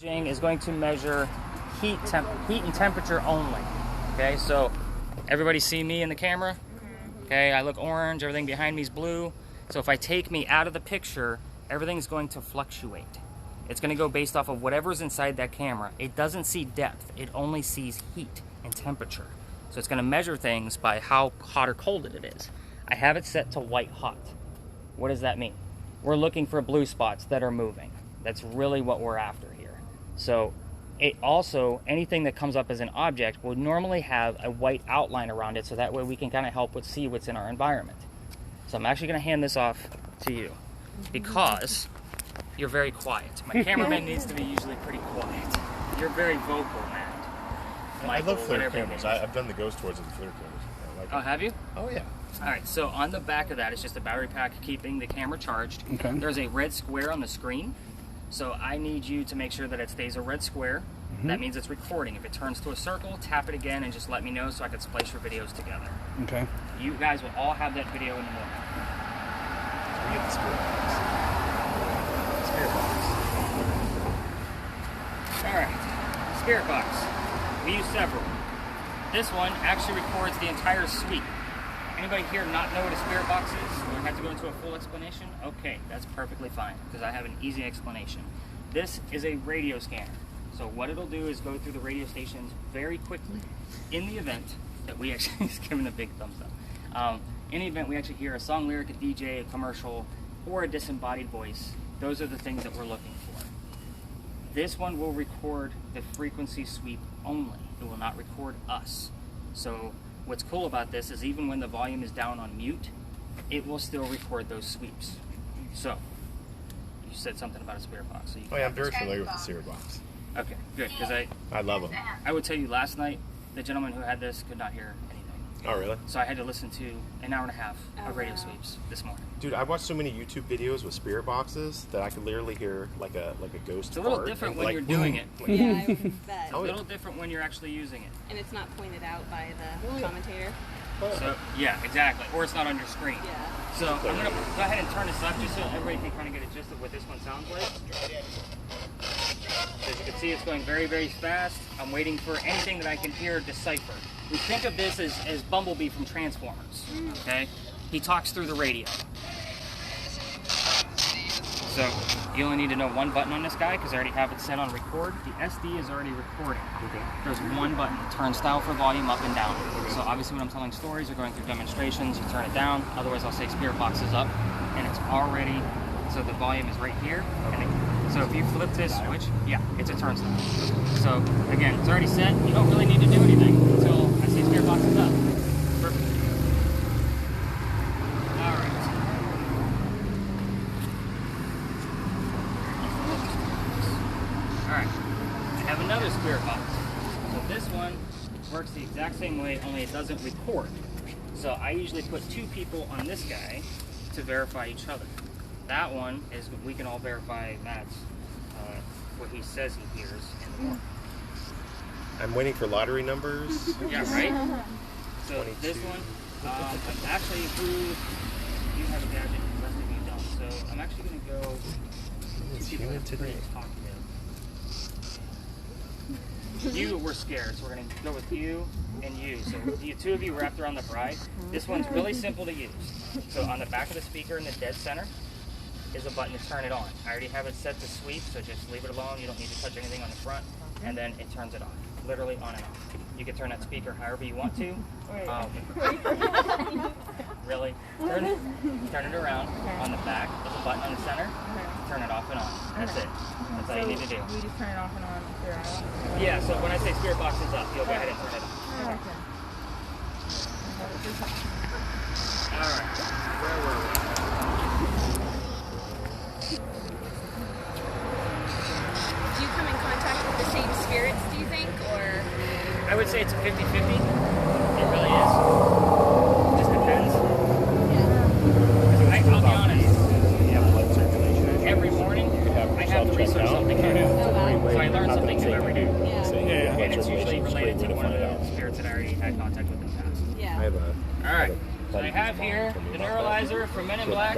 Is going to measure heat and temperature only. Okay, so everybody see me in the camera? Okay, I look orange, everything behind me is blue. So if I take me out of the picture, everything's going to fluctuate. It's going to go based off of whatever's inside that camera. It doesn't see depth, it only sees heat and temperature. So it's going to measure things by how hot or cold it is. I have it set to white hot. What does that mean? We're looking for blue spots that are moving. That's really what we're after here. So it also, anything that comes up as an object will normally have a white outline around it, so that way we can kind of help see what's in our environment. So I'm actually going to hand this off to you because you're very quiet. My cameraman needs to be usually pretty quiet. You're very vocal, Matt. I love flare cameras. I've done the ghost tours of the flare cameras. Oh, have you? Oh, yeah. All right, so on the back of that is just a battery pack keeping the camera charged. Okay. There's a red square on the screen. So I need you to make sure that it stays a red square. That means it's recording. If it turns to a circle, tap it again and just let me know so I can splice your videos together. Okay. You guys will all have that video in the morning. We get the spirit box. Spirit box. All right, spirit box. We use several. This one actually records the entire suite. Anybody here not know what a spirit box is or have to go into a full explanation? Okay, that's perfectly fine because I have an easy explanation. This is a radio scanner. So what it'll do is go through the radio stations very quickly. In the event that we actually, he's giving a big thumbs up. In the event we actually hear a song lyric, a DJ, a commercial, or a disembodied voice, those are the things that we're looking for. This one will record the frequency sweep only. It will not record us. So what's cool about this is even when the volume is down on mute, it will still record those sweeps. So, you said something about a spirit box. So Oh yeah, I'm very familiar with the spirit box. Okay, good, because I love them. I would tell you last night, the gentleman who had this could not hear anything. Oh really? So I had to listen to an hour and a half of radio sweeps this morning. Dude, I watched so many YouTube videos with spirit boxes that I could literally hear like a ghost. It's a little different when you're doing it. Yeah, I would bet. It's a little different when you're actually using it. And it's not pointed out by the commentator. So, yeah, exactly. Or it's not on your screen. Yeah. So I'm going to go ahead and turn this up just so everybody can kind of get a gist of what this one sounds like. As you can see, it's going very, very fast. I'm waiting for anything that I can hear decipher. We think of this as Bumblebee from Transformers, okay? He talks through the radio. So you only need to know one button on this guy because I already have it set on record. The SD is already recording. There's one button, turnstile for volume up and down. So obviously when I'm telling stories or going through demonstrations, you turn it down. Otherwise I'll say spirit box is up and it's already, so the volume is right here. So if you flip this switch, yeah, it's a turnstile. So again, it's already set. You don't really need to do anything until I say spirit box is up. Perfect. All right. All right. I have another spirit box. So this one works the exact same way, only it doesn't record. So I usually put two people on this guy to verify each other. That one is we can all verify Matt's what he says he hears in the morning. I'm waiting for lottery numbers. Yeah, right? So 22. This one, actually, who you have a gadget, the rest of you don't. So I'm actually going to go two people today. Talk to. You were scared, so we're going to go with you and you. So the two of you wrapped around the bride. This one's really simple to use. So on the back of the speaker in the dead center is a button to turn it on. I already have it set to sweep, so just leave it alone. You don't need to touch anything on the front, and then it turns it on. Literally on and off. You can turn that speaker however you want to. Really? Turn it around. On the back, there's a button on the center. Turn it off and on. That's it. That's all you need to do. You just turn it off and on. Yeah, so when I say spirit box is up, you'll go ahead and turn it on. Alright, where were we? Do you come in contact with the same spirits, do you think, or? I would say it's 50-50. It really is. It just depends. Yeah. I'll be honest. Every morning, I have to research something new. So I learn something new every day. Yeah. And it's usually related to one of the spirits that I already had contact with in the past. Yeah. Alright. So I have here the neuralizer from Men in Black.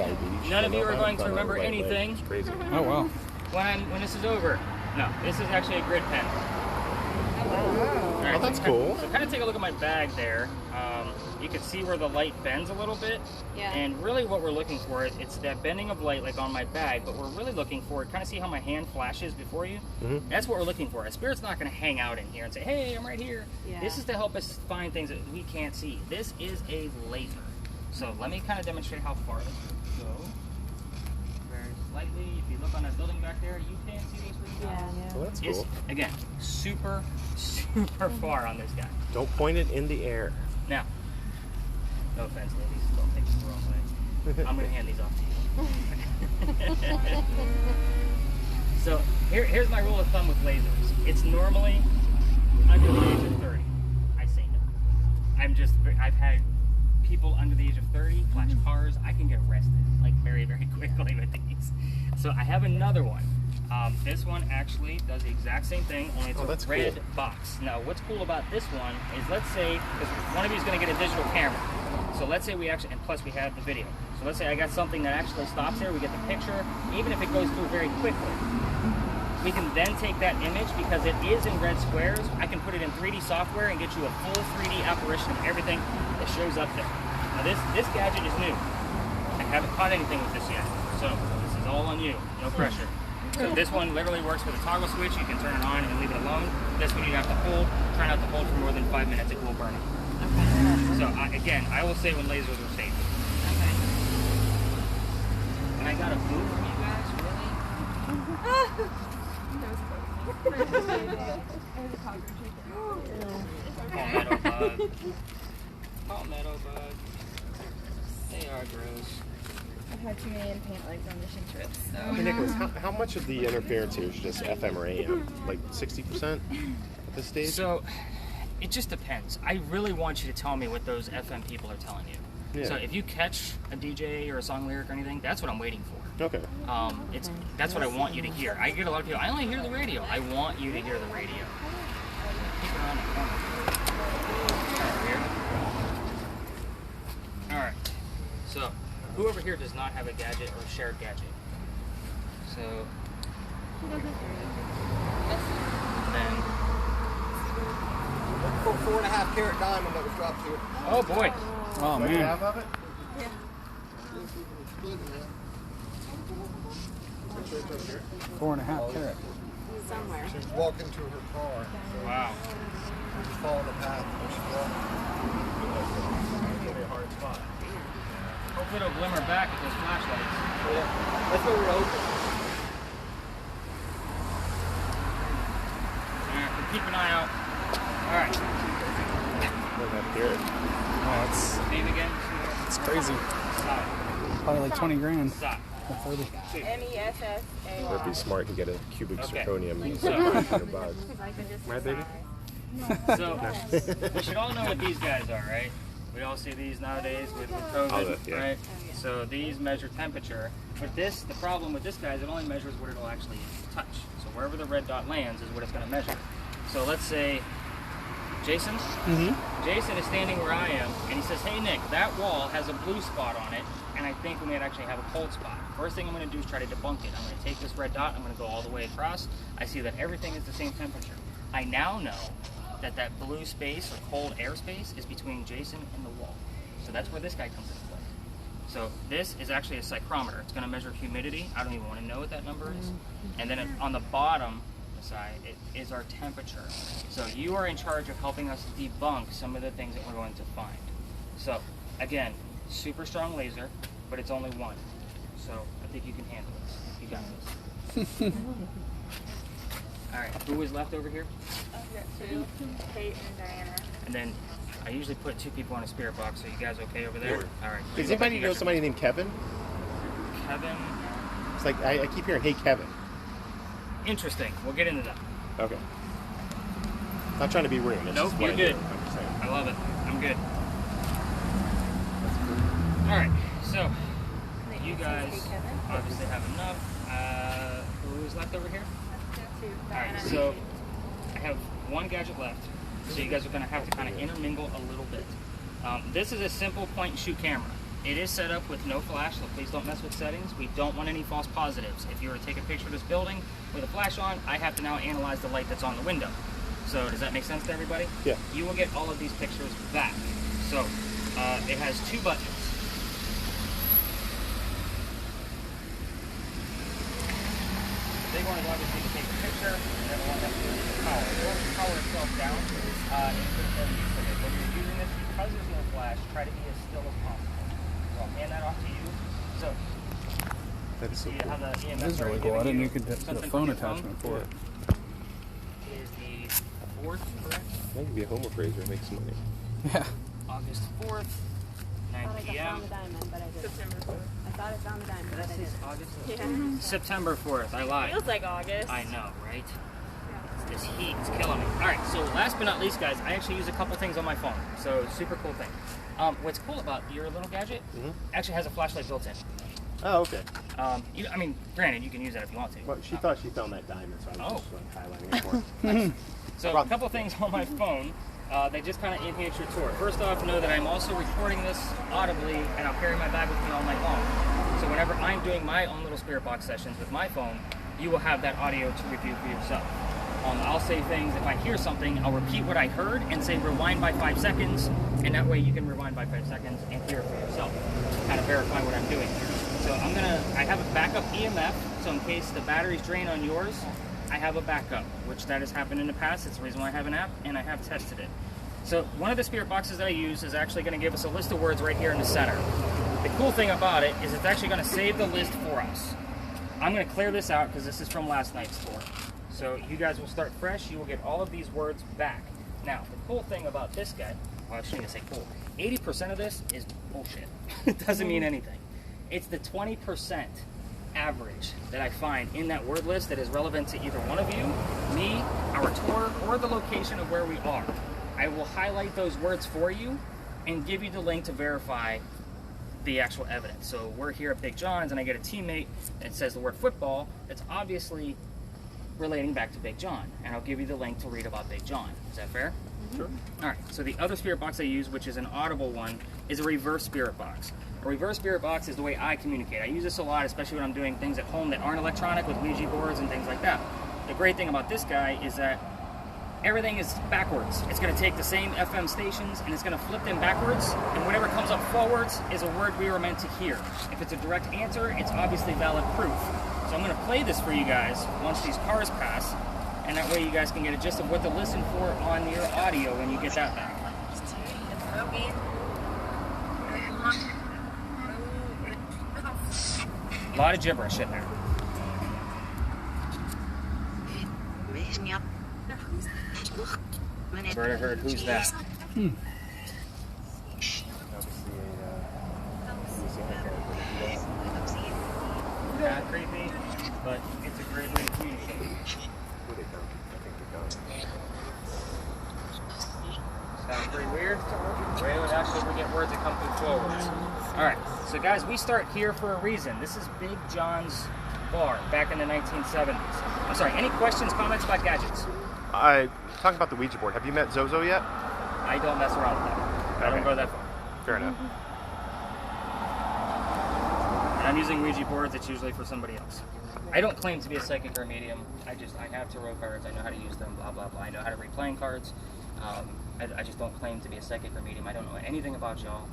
None of you are going to remember anything. Oh wow. When this is over. No, this is actually a grid pen. All right, Oh, that's cool. So kind of take a look at my bag there. You can see where the light bends a little bit. Yeah. And really what we're looking for, it's that bending of light like on my bag, but we're really looking for, kind of see how my hand flashes before you? Mm-hmm. That's what we're looking for. A spirit's not going to hang out in here and say, hey, I'm right here. Yeah. This is to help us find things that we can't see. This is a laser. So let me kind of demonstrate how far this can go. Very slightly. If you look on that building back there, you can see those green dots. Well, that's It's, cool. again, super, super far on this guy. Don't point it in the air. Now, no offense, ladies, don't take this the wrong way. I'm going to hand these off to you. So here's my rule of thumb with lasers. It's normally under the age of 30. I say no. I've had people under the age of 30 flash cars. I can get arrested like very, very quickly with these. So I have another one. This one actually does the exact same thing, only it's that's a red cool. box. Now, what's cool about this one is, let's say, because one of you is going to get a digital camera. So let's say we actually, and plus we have the video. So let's say I got something that actually stops there, we get the picture, even if it goes through very quickly. We can then take that image, because it is in red squares, I can put it in 3D software and get you a full 3D apparition of everything that shows up there. Now this gadget is new. I haven't caught anything with this yet. So this is all on you, no pressure. So this one literally works with a toggle switch. You can turn it on and leave it alone. This one you have to hold. Try not to hold for more than 5 minutes. It will burn it. Okay. So again, I will say when lasers are safe. Okay. And I got a boo from you guys, really? Palmetto bug. Palmetto bug. They are gross. I've had too many paint legs on mission trips, so. Hey, Nicholas, how much of the interference here is just FM or AM? Like 60% at this stage? So it just depends. I really want you to tell me what those FM people are telling you. Yeah. So if you catch a DJ or a song lyric or anything, that's what I'm waiting for. Okay. That's what I want you to hear. I get a lot of people, I only hear the radio. I want you to hear the radio. Keep it on the corner. Over here. Alright. So, who over here does not have a gadget or a shared gadget? So, then, 4.5 carat diamond that was dropped here. oh boy. Oh What do you man, have of it? Yeah. 4.5 carat. Somewhere. She was walking to her car. Wow. She was following the path where she walked. Really a hard spot. Hopefully it'll glimmer back with those flashlights. Yeah. That's where we're open. Alright, keep an eye out. Alright. 4.5 carat. Oh, it's Name again? crazy. Stop. Probably like 20 grand. Stop. or 30. MESSAY. Or be smart and get a cubic Okay. zirconium. So- $500. Right, baby? So, we should all know what these guys are, right? We all see these nowadays with All COVID, that, yeah. right? So these measure temperature. But this, the problem with this guy is it only measures what it'll actually touch. So wherever the red dot lands is what it's going to measure. So let's say Jason. Jason is standing where I am, and he says, "Hey Nick, that wall has a blue spot on it, and I think we might actually have a cold spot." First thing I'm going to do is try to debunk it. I'm going to take this red dot, I'm going to go all the way across. I see that everything is the same temperature. I now know that that blue space or cold air space is between Jason and the wall. So that's where this guy comes into play. So this is actually a psychrometer. It's going to measure humidity. I don't even want to know what that number is. And then on the bottom side, it is our temperature. So you are in charge of helping us debunk some of the things that we're going to find. So again, super strong laser, but it's only one. So I think you can handle this. You got this. All right, who is left over here? I've got two, Kate and Diana. And then I usually put two people on a spirit box. So you guys okay over there? All right. Does anybody know somebody named Kevin? Kevin. It's like, I keep hearing, hey, Kevin. Interesting. We'll get into that. Okay. Not trying to be rude. It's Nope, just what you're I good. do. I'm just saying. I love it. I'm good. All right. So you guys obviously have enough. Who is left over here? Two, All right. Diana. So I have one gadget left. So you guys are going to have to kind of intermingle a little bit. This is a simple point and shoot camera. It is set up with no flash, so please don't mess with settings. We don't want any false positives. If you were to take a picture of this building with a flash on, I have to now analyze the light that's on the window. So does that make sense to everybody? Yeah. You will get all of these pictures back. So it has 2 buttons. The big one is obviously to take a picture, and then the one that's to the power. Once you power itself down, it's going to use of it. When you're using this, because there's no flash, try to be as still as possible. So I'll hand that off to you. So That's so you cool. have the EMF. This is really cool. I didn't know you could get a phone attachment for it. It is the 4th, correct? That could be a home appraiser and make some money. Yeah. August 4th, 9 I p.m. found the diamond, but I didn't. September 4th. I thought I found the diamond, but I This is didn't. August. Yeah. September 4th. I lied. Feels like August. I know, right? This heat is killing me. All right, so last but not least, guys, I actually use a couple things on my phone. So super cool thing. What's cool about your little gadget actually has a flashlight built in. Oh, okay. I mean, granted, you can use that if you want to. Well, she thought she found that diamond, so I was just highlighting it for her. So a couple things on my phone. They just kind of enhance your tour. First off, know that I'm also recording this audibly, and I'll carry my bag with me all night long. So whenever I'm doing my own little spirit box sessions with my phone, you will have that audio to review for yourself. I'll say things, if I hear something, I'll repeat what I heard and say rewind by 5 seconds, and that way you can rewind by 5 seconds and hear it for yourself. Kind of verify what I'm doing here. So I have a backup EMF, so in case the batteries drain on yours, I have a backup, which that has happened in the past. It's the reason why I have an app, and I have tested it. So one of the spirit boxes that I use is actually going to give us a list of words right here in the center. The cool thing about it is it's actually going to save the list for us. I'm going to clear this out because this is from last night's tour. So you guys will start fresh. You will get all of these words back. Now, the cool thing about this guy, well, I shouldn't say cool, 80% of this is bullshit. It doesn't mean anything. It's the 20% average that I find in that word list that is relevant to either one of you, me, our tour, or the location of where we are. I will highlight those words for you and give you the link to verify the actual evidence. So we're here at Big John's and I get a teammate that says the word football. It's obviously relating back to Big John, and I'll give you the link to read about Big John. Is that fair? Sure. All right, so the other spirit box I use, which is an audible one, is a reverse spirit box. A reverse spirit box is the way I communicate. I use this a lot, especially when I'm doing things at home that aren't electronic with Ouija boards and things like that. The great thing about this guy is that everything is backwards. It's going to take the same FM stations and it's going to flip them backwards, and whatever comes up forwards is a word we were meant to hear. If it's a direct answer, it's obviously valid proof. So I'm going to play this for you guys once these cars pass, and that way you guys can get a gist of what to listen for on your audio when you get that back. A lot of gibberish in there. Roberta heard, who's that? Obviously Not creepy, but it's a great way to communicate. who they come. I think they come. Sounds pretty weird. Well, it actually we get words that come through forwards. Alright, so guys, we start here for a reason. This is Big John's bar back in the 1970s. I'm sorry, any questions, comments about gadgets? Talking about the Ouija board, have you met Zozo yet? I don't mess around with that. I don't go that far. Fair enough. And I'm using Ouija boards, it's usually for somebody else. I don't claim to be a psychic or a medium. I have tarot cards, I know how to use them, blah, blah, blah. I know how to read playing cards. I just don't claim to be a psychic or medium. I don't know anything about y'all.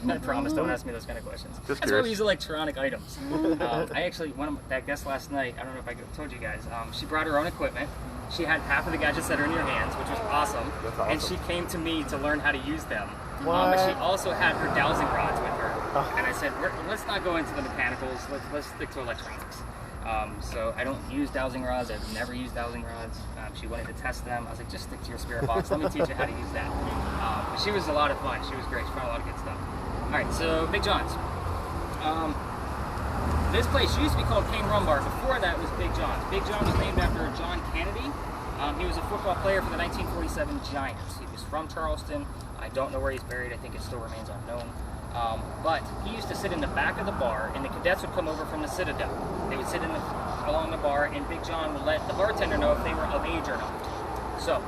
I promise, don't ask me those kind of questions. Just That's why we curious. use electronic items. I actually, that guest last night, I don't know if I told you guys, she brought her own equipment. She had half of the gadgets that are in your hands, which was awesome. That's awesome. And she came to me to learn how to use them. What? But she also had her dowsing rods with her. And I said, let's not go into the mechanicals, let's stick to electronics. So I don't use dowsing rods, I've never used dowsing rods. She wanted to test them. I was like, just stick to your spirit box, let me teach you how to use that. But she was a lot of fun, she was great, she found a lot of good stuff. Alright, so Big John's. This place used to be called King Rum Bar. Before that was Big John's. Big John was named after John Kennedy. He was a football player for the 1947 Giants. He was from Charleston. I don't know where he's buried. I think it still remains unknown. But he used to sit in the back of the bar, and the cadets would come over from the Citadel. They would sit along the bar, and Big John would let the bartender know if they were of age or not. So,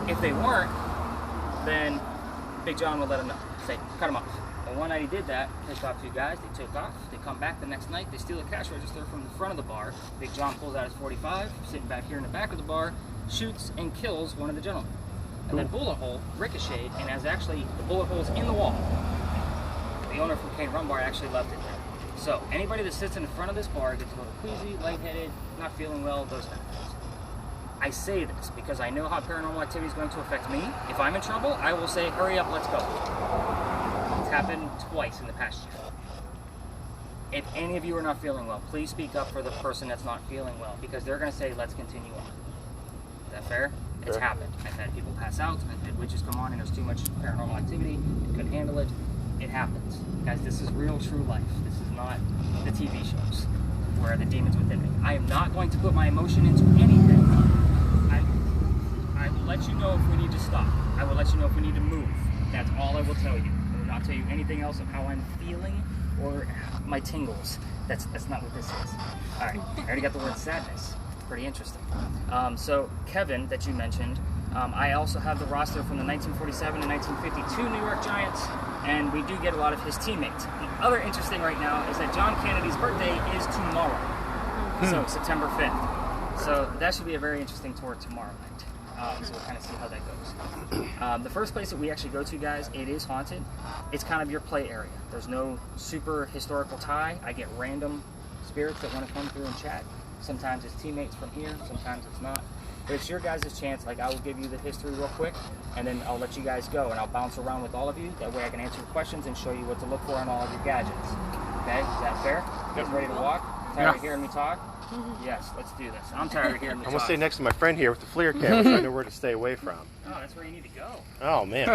if they weren't, then Big John would let them know. Say, cut them off. But one night he did that, pissed off 2 guys, they took off, they come back the next night, they steal a cash register from the front of the bar. Big John pulls out his .45, sitting back here in the back of the bar, shoots and kills one of the gentlemen. And that bullet hole ricocheted and has actually, the bullet hole's in the wall. The owner from Cane Rum Bar actually left it there. So anybody that sits in the front of this bar gets a little queasy, lightheaded, not feeling well, those kind of things. I say this because I know how paranormal activity is going to affect me. If I'm in trouble, I will say, hurry up, let's go. It's happened twice in the past year. If any of you are not feeling well, please speak up for the person that's not feeling well, because they're going to say, let's continue on. Is that fair? It's Sure. happened. I've had people pass out, I've had witches come on and there's too much paranormal activity, couldn't handle it. It happens. Guys, this is real, true life. This is not the TV shows where the demon's within me. I am not going to put my emotion into anything. I will let you know if we need to stop. I will let you know if we need to move. That's all I will tell you. I will not tell you anything else of how I'm feeling or my tingles. That's not what this is. All right, I already got the word sadness. Pretty interesting. So Kevin, that you mentioned, I also have the roster from the 1947 and 1952 New York Giants, and we do get a lot of his teammates. The other interesting right now is that John Kennedy's birthday is tomorrow, so September 5th. So that should be a very interesting tour tomorrow night. So we'll kind of see how that goes. The first place that we actually go to, guys, it is haunted. It's kind of your play area. There's no super historical tie. I get random spirits that want to come through and chat. Sometimes it's teammates from here, sometimes it's not. But it's your guys' chance. Like, I will give you the history real quick, and then I'll let you guys go, and I'll bounce around with all of you. That way I can answer your questions and show you what to look for on all of your gadgets. Okay, is that fair? You guys ready to walk? Tired of hearing me talk? Yes, let's do this. I'm tired of hearing me talk. I'm going to stay next to my friend here with the FLIR camera so I know where to stay away from. Oh, that's where you need to go. Oh, man.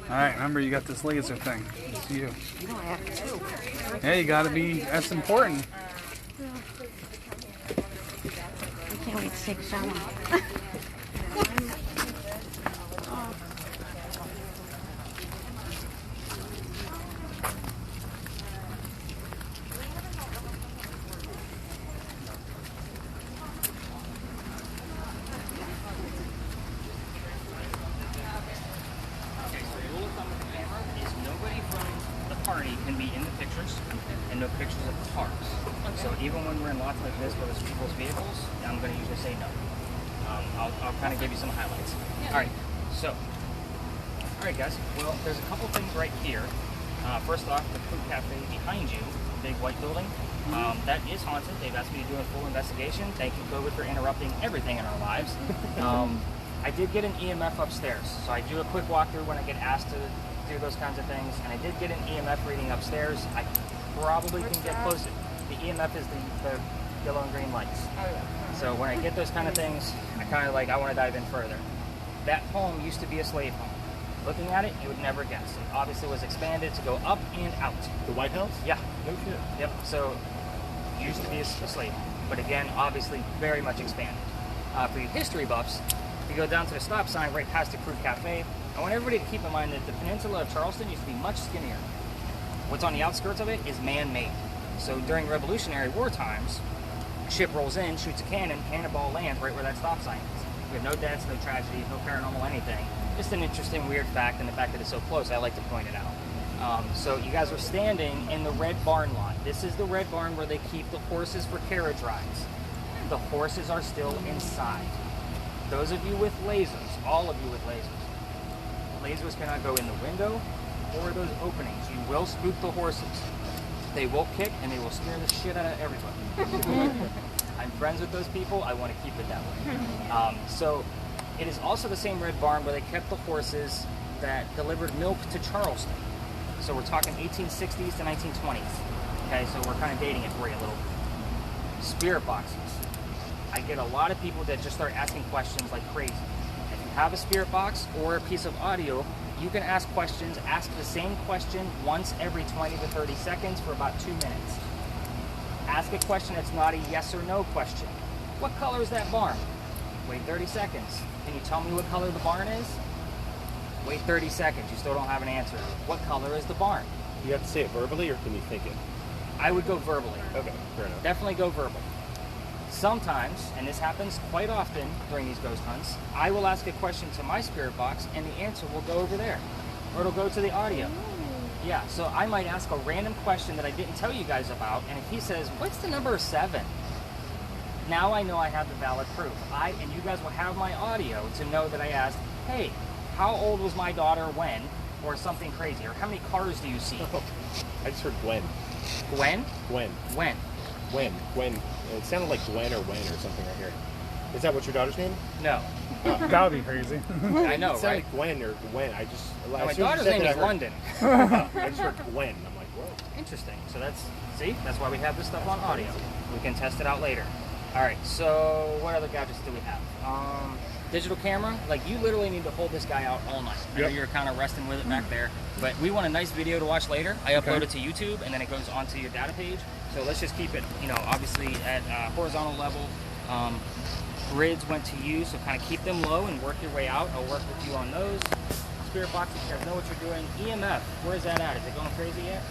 Alright, remember you got this laser thing. It's you. You don't have to. Yeah, you gotta be, that's important. I can't wait to take a shower. Okay, so the rule of thumb with the camera is nobody from the party can be in the pictures, and no pictures of the cars. So even when we're in lots like this where there's people's vehicles, I'm going to usually say no. I'll kind of give you some highlights. All right, guys. Well, there's a couple things right here. First off, the Fruit Cafe behind you, the big white building, that is haunted. They've asked me to do a full investigation. Thank you, COVID, for interrupting everything in our lives. I did get an EMF upstairs, so I do a quick walkthrough when I get asked to do those kinds of things, and I did get an EMF reading upstairs. I probably can get closer. The EMF is the yellow and green lights. So when I get those kind of things, I want to dive in further. That home used to be a slave home. Looking at it, you would never guess. It obviously was expanded to go up and out. The White House? Yeah. No shit. Yep. So it used to be a slave home, but again, obviously very much expanded. For you history buffs, if you go down to the stop sign right past the Fruit Cafe, I want everybody to keep in mind that the peninsula of Charleston used to be much skinnier. What's on the outskirts of it is man-made. So during Revolutionary War times, ship rolls in, shoots a cannon, cannonball lands right where that stop sign is. We have no deaths, no tragedies, no paranormal anything. Just an interesting, weird fact, and the fact that it's so close, I like to point it out. So you guys are standing in the red barn lot. This is the red barn where they keep the horses for carriage rides. The horses are still inside. Those of you with lasers, all of you with lasers cannot go in the window or those openings. You will spook the horses. They will kick and they will scare the shit out of everybody. I'm friends with those people. I want to keep it that way. So it is also the same red barn where they kept the horses that delivered milk to Charleston. So we're talking 1860s to 1920s. Okay, so we're kind of dating it for you a little bit. Spirit boxes. I get a lot of people that just start asking questions like crazy. If you have a spirit box or a piece of audio, you can ask questions. Ask the same question once every 20 to 30 seconds for about 2 minutes. Ask a question that's not a yes or no question. What color is that barn? Wait 30 seconds. Can you tell me what color the barn is? Wait 30 seconds. You still don't have an answer. What color is the barn? You have to say it verbally, or can you think it? I would go verbally. Okay, fair enough. Definitely go verbal. Sometimes, and this happens quite often during these ghost hunts, I will ask a question to my spirit box and the answer will go over there. Or it'll go to the audio. Yeah, so I might ask a random question that I didn't tell you guys about, and if he says, what's the number 7? Now I know I have the valid proof. And you guys will have my audio to know that I asked, hey, how old was my daughter when? Or something crazy. Or how many cars do you see? I just heard Gwen. Gwen? Gwen. When? Gwen. Gwen. It sounded like Gwen or Wen or something right here. Is that what your daughter's name? No. That would be crazy. I know, It sounded right? like Gwen or Gwen. I just. No, as my soon as daughter's you said name that, is I heard- London. I just heard Gwen. I'm like, whoa. Interesting. So that's why we have this stuff on audio. We can test it out later. All right, so what other gadgets do we have? Digital camera, like you literally need to hold this guy out all night. I know Yep. you're kind of resting with it back there, but we want a nice video to watch later. I upload it to YouTube and then it goes onto your data page. So let's just keep it, obviously at horizontal level. Grids went to you, so kind of keep them low and work your way out. I'll work with you on those. Spirit box, if you guys know what you're doing. EMF, where is that at? Is it going crazy yet?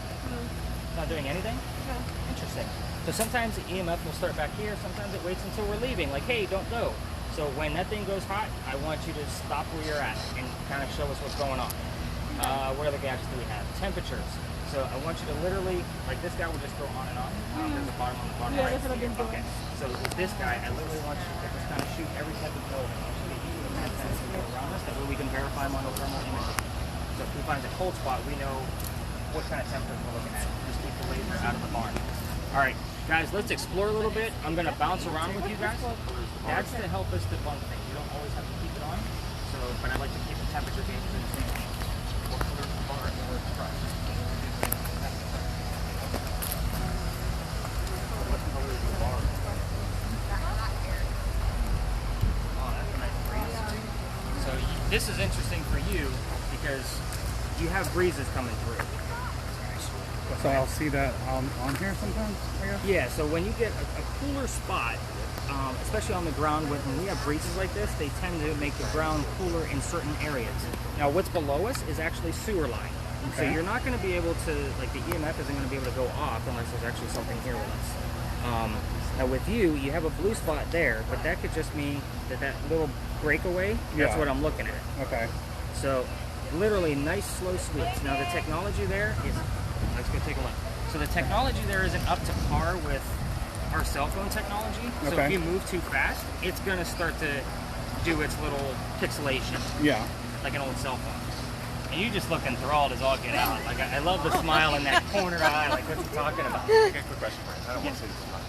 It's not doing anything? No. Interesting. So sometimes the EMF will start back here, sometimes it waits until we're leaving, like, hey, don't go. So when that thing goes hot, I want you to stop where you're at and kind of show us what's going on. What other gadgets do we have? Temperatures. So I want you to literally, like this guy will just go on and off. There's a bottom on the bottom right. That's what I've been doing. Okay. So with this guy, I literally want you to just kind of shoot every type of building. Around us, that way we can verify monothermal imaging. So if we find a cold spot, we know what kind of temperature we're looking at. Just keep the laser out of the barn. All right, guys, let's explore a little bit. I'm gonna bounce around with you guys. That's to help us debunk things. You don't always have to keep it on. So, but I like to keep the temperature gauges in the same range. What color is the barn? Or the truck? What color is the barn? Oh, that's a nice breeze. So this is interesting for you because you have breezes coming through. So I'll see that on here sometimes, I guess? Yeah, so when you get a cooler spot, especially on the ground, when we have breezes like this, they tend to make the ground cooler in certain areas. Now what's below us is actually sewer line. So Okay. you're not going to be able to, like the EMF isn't going to be able to go off unless there's actually something here with us. Now with you have a blue spot there, but that could just mean that little breakaway, that's Yeah. what I'm looking at. Okay. So literally nice slow sweeps. Now the technology there is, let's go take a look. So the technology there isn't up to par with our cell phone technology. So if Okay. you move too fast, it's gonna start to do its little pixelation, Yeah. like an old cell phone. And you just look enthralled as all get out. Like I love the smile in that corner eye, like what's he talking about? I got a quick question for you. I don't want to say this is not.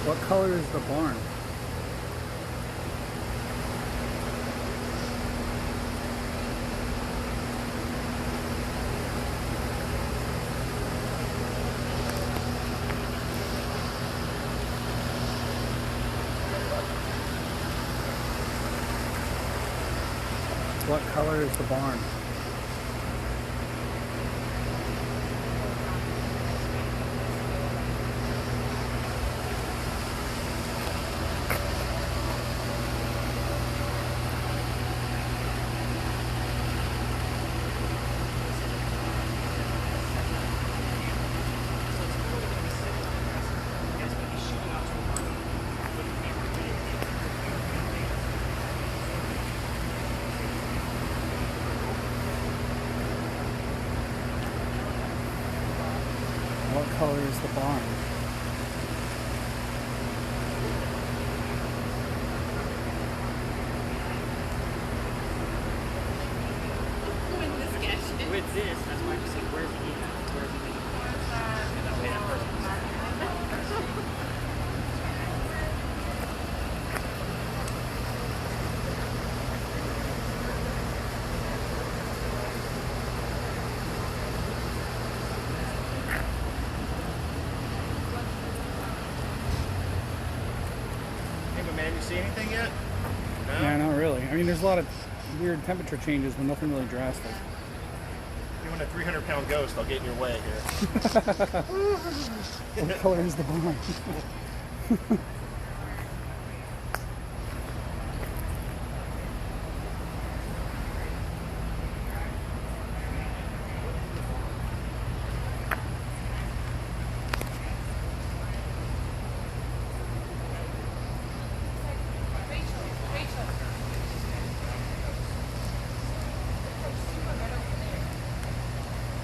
What color is the barn? What color is the barn? What color is the barn? With this, that's why I just said, where's the email? Where's the email? And that way that person Hey, but man, you see anything yet? No? Nah, not really. I mean, there's a lot of weird temperature changes, but nothing really drastic. You want a 300-pound ghost, I'll get in your way here. What color is the barn?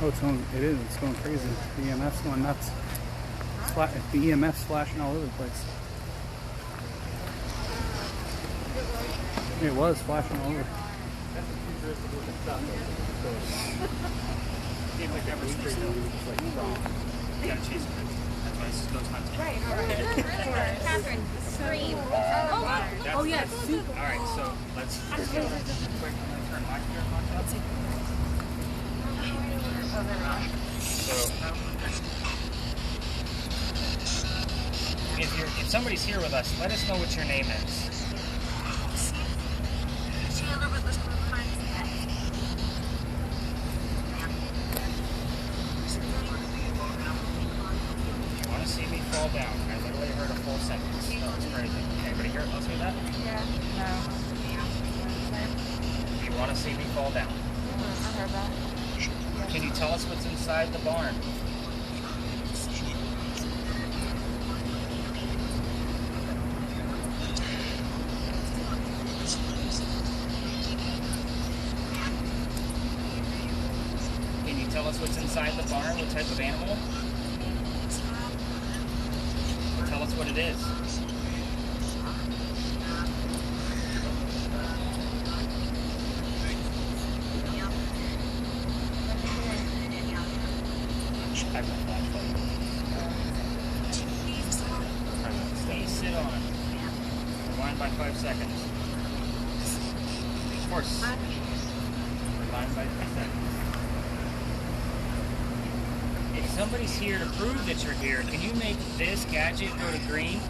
Oh, it's going. It is. It's going crazy. The EMF's going nuts. The EMF's flashing all over the place. It was flashing all over. Catherine, scream. Oh, yes. All right, so let's get a quick turn my camera on. So, if somebody's here with us, let us know what your name is. You want to see me fall down? I literally heard a full sentence. That was crazy. Anybody here else hear that? Yeah. No. You want to see me fall down? I heard that. Can you tell us what's inside the barn? Can you tell us what's inside the barn? What type of animal? Tell us what it is. Stay sit on it. Rewind by 5 seconds. Of course. Rewind by 3 seconds. If somebody's here to prove that you're here, can you make this gadget go to green?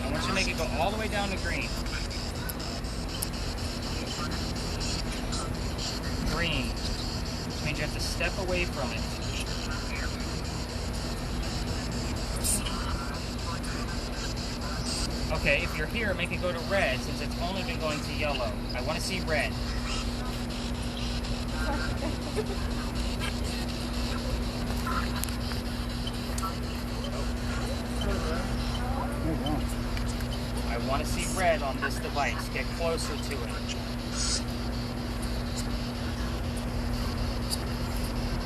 I want you to make it go all the way down to green. Green. Which means you have to step away from it. Okay, if you're here, make it go to red since it's only been going to yellow. I want to see red. I want to see red on this device. Get closer to it.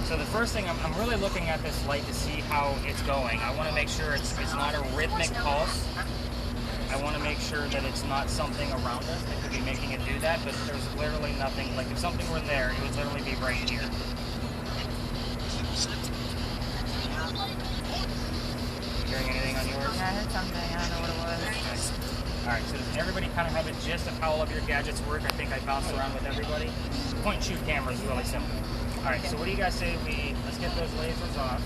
So the first thing, I'm really looking at this light to see how it's going. I want to make sure it's not a rhythmic pulse. I want to make sure that it's not something around us that could be making it do that, but there's literally nothing. Like if something were there, it would literally be right here. Hearing anything on yours? Yeah, I heard something. I don't know what it was. Alright, so does everybody kind of have a gist of how all of your gadgets work? I think I bounced around with everybody. Point and shoot camera is really simple. Alright, so what do you guys say let's get those lasers off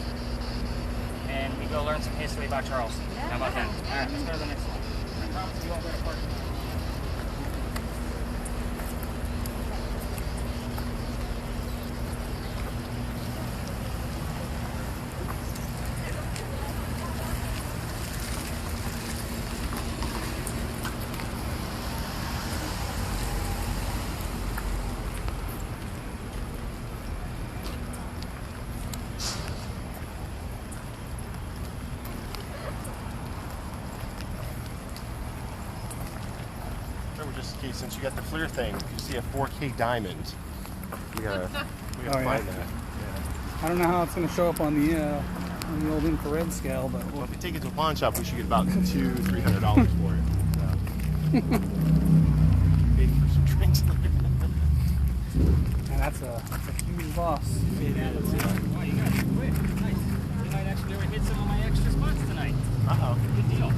and we go learn some history about Charleston. How about that? Alright, let's go to the next one. I promise you won't go to park. just in case, since you got the FLIR thing, if you see a 4K diamond, we gotta Oh, find yeah. that. Yeah. I don't know how it's going to show up on the old infrared scale, but Well, if we take it to a pawn shop, we should get about $200-300 for it. So. Maybe for some drinks. and that's a huge loss. Yeah, that's it. Wow, you guys are quick. Nice. You might actually be able to hit some of my extra spots tonight. Uh-oh. Good deal.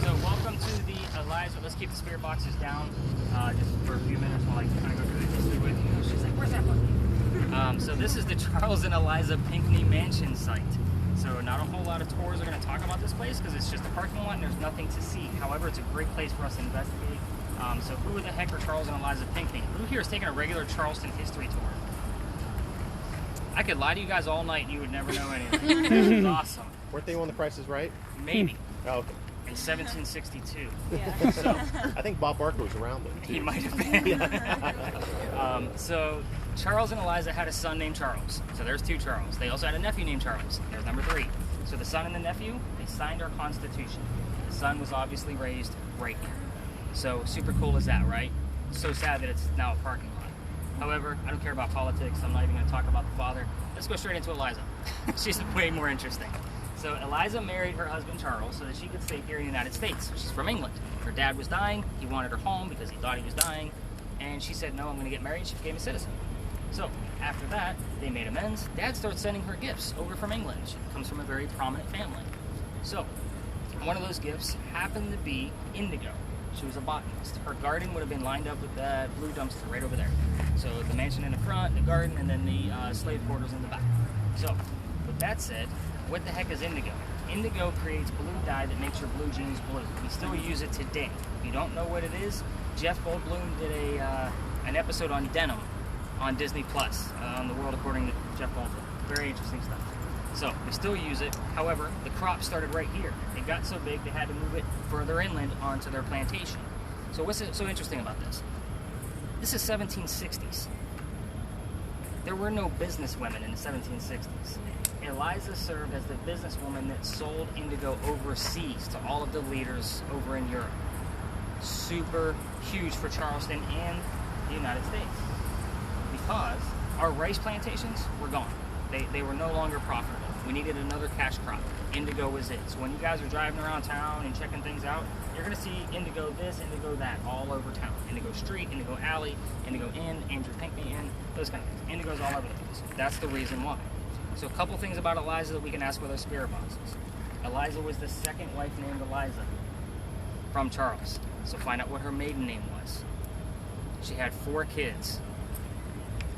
So welcome to the Eliza. Let's keep the spirit boxes down just for a few minutes while I kind of go through the history with you. She's like, where's that one? So this is the Charles and Eliza Pinckney Mansion site. So not a whole lot of tours are going to talk about this place because it's just a parking lot and there's nothing to see. However, it's a great place for us to investigate. So who the heck are Charles and Eliza Pinckney? Who here is taking a regular Charleston history tour? I could lie to you guys all night and you would never know anything. This is awesome. Weren't they on The Price is Right? Maybe. Oh, okay. In 1762. Yeah. So I think Bob Barker was around then, too. he might have been. So Charles and Eliza had a son named Charles. So there's 2 Charles. They also had a nephew named Charles. There's number 3. So the son and the nephew, they signed our Constitution. The son was obviously raised right here. So super cool is that, right? So sad that it's now a parking lot. However, I don't care about politics. I'm not even going to talk about the father. Let's go straight into Eliza. She's way more interesting. So Eliza married her husband Charles so that she could stay here in the United States. She's from England. Her dad was dying. He wanted her home because he thought he was dying. And she said, no, I'm going to get married. She became a citizen. So after that, they made amends. Dad starts sending her gifts over from England. She comes from a very prominent family. So one of those gifts happened to be indigo. She was a botanist. Her garden would have been lined up with that blue dumpster right over there. So the mansion in the front, the garden, and then the slave quarters in the back. So with that said, what the heck is indigo? Indigo creates blue dye that makes your blue jeans blue. We still use it today. If you don't know what it is, Jeff Goldblum did an episode on denim on Disney Plus, on The World According to Jeff Goldblum. Very interesting stuff. So we still use it. However, the crop started right here. It got so big they had to move it further inland onto their plantation. So what's so interesting about this? This is 1760s. There were no businesswomen in the 1760s. Eliza served as the businesswoman that sold indigo overseas to all of the leaders over in Europe. Super huge for Charleston and the United States. Because our rice plantations were gone. They were no longer profitable. We needed another cash crop. Indigo was it. So when you guys are driving around town and checking things out, you're going to see indigo this, indigo that, all over town. Indigo Street, Indigo Alley, Indigo Inn, Andrew Pinckney Inn, those kind of things. Indigo's all over the place. That's the reason why. So a couple things about Eliza that we can ask with our spirit boxes. Eliza was the second wife named Eliza from Charles. So find out what her maiden name was. She had 4 kids.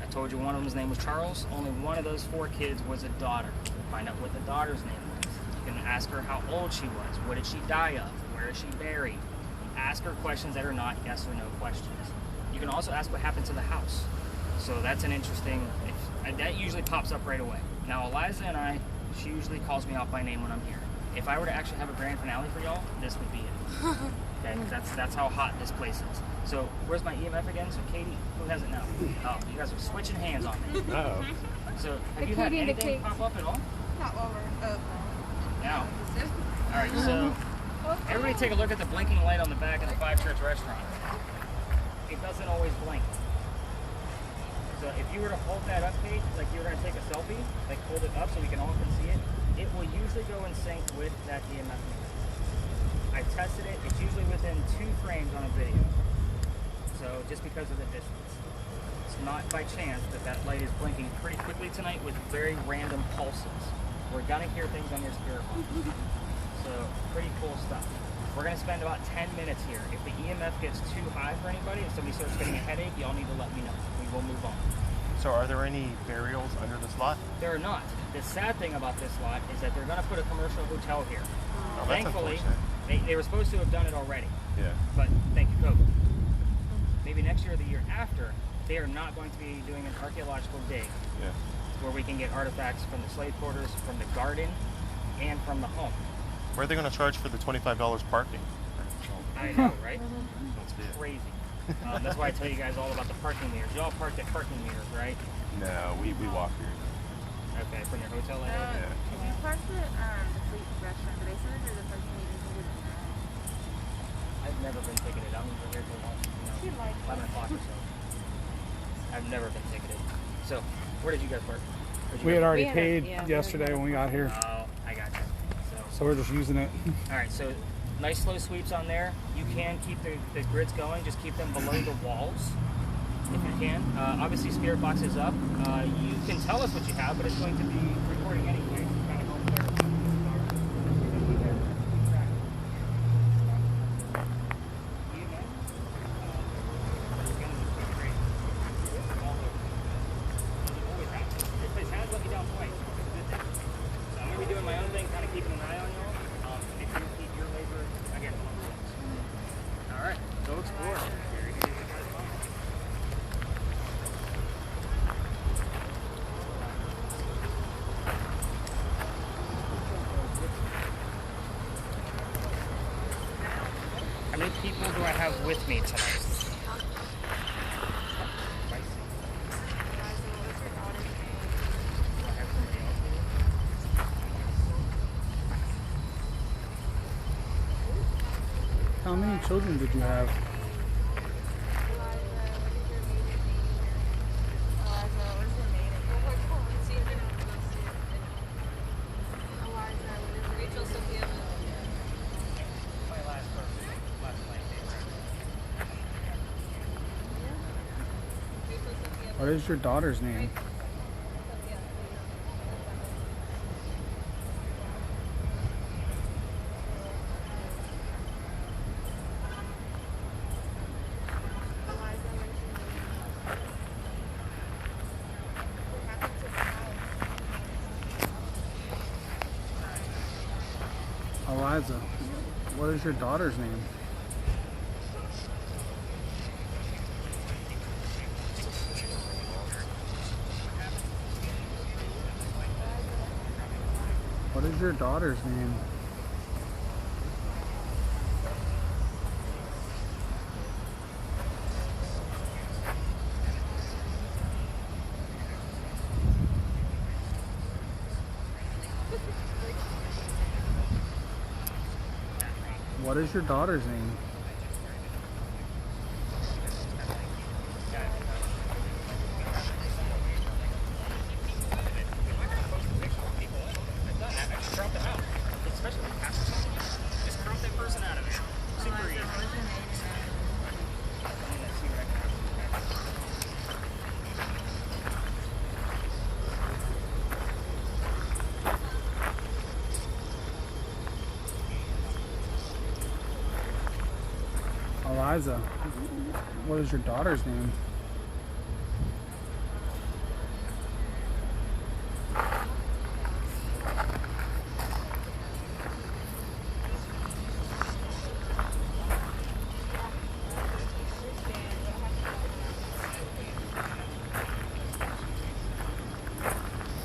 I told you one of them's name was Charles. Only one of those 4 kids was a daughter. Find out what the daughter's name was. You can ask her how old she was. What did she die of? Where is she buried? Ask her questions that are not yes or no questions. You can also ask what happened to the house. So that's an interesting, that usually pops up right away. Now Eliza and I, she usually calls me out by name when I'm here. If I were to actually have a grand finale for y'all, this would be it. Okay, that's how hot this place is. So where's my EMF again? So Katie, who has it now? Oh, you guys are switching hands on me. Uh-oh. So have you had anything pop up at all? Not over. Now. All right, so everybody take a look at the blinking light on the back of the 5 Church restaurant. It doesn't always blink. So if you were to hold that up, Kate, like you were going to take a selfie, like hold it up so we can all can see it, it will usually go in sync with that EMF meter. I tested it. It's usually within 2 frames on a video. So just because of the distance. It's not by chance that that light is blinking pretty quickly tonight with very random pulses. We're going to hear things on your spirit box. So pretty cool stuff. We're going to spend about 10 minutes here. If the EMF gets too high for anybody and somebody starts getting a headache, y'all need to let me know. We will move on. So are there any burials under this lot? There are not. The sad thing about this lot is that they're going to put a commercial hotel here. Oh, that's Thankfully, unfortunate. they were supposed to have done it already. Yeah. But thank you, COVID. Maybe next year or the year after, they are not going to be doing an archaeological dig Yeah. where we can get artifacts from the slave quarters, from the garden, and from the home. Where are they going to charge for the $25 parking? I know, right? Must be it. Crazy. That's why I tell you guys all about the parking meters. Y'all parked at parking meters, right? No, we walk here. Okay, from your hotel land? We parked at the Fleet restaurant, but they said that there's a person needing to do I've never been ticketed. I'm usually here till 11 o'clock or so. I've never been ticketed. So, where did you guys park? We had already We had paid yeah, yesterday when we got here, Oh, I got you. so we're just using it. All right, so nice slow sweeps on there. You can keep the grids going. Just keep them below the walls if you can. Obviously, spirit box is up. You can tell us what you have, but it's going to be recording anyway. So kind of help clarify. This place has let me down twice, which is a good thing. So I'm going to be doing my own thing, kind of keeping an eye on y'all. Make sure you keep your labor, again, below the walls. All right, go explore. How many people do I have with me tonight? How many children did you have? Rachel, Sophia. My last night. What is your daughter's name? Eliza, what is your daughter's name? What is your daughter's name? What is your daughter's name? Just crop that person out of there. Super easy. Eliza, what is your daughter's name?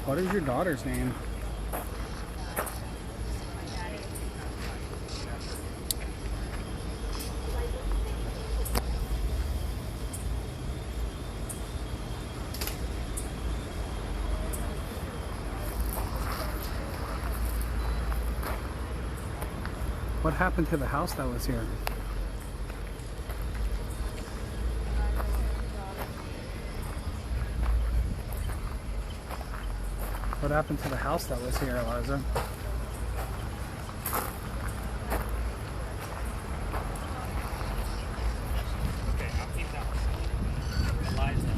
What is your daughter's name? What happened to the house that was here? What happened to the house that was here, Eliza? Okay, I'll keep that one. Eliza,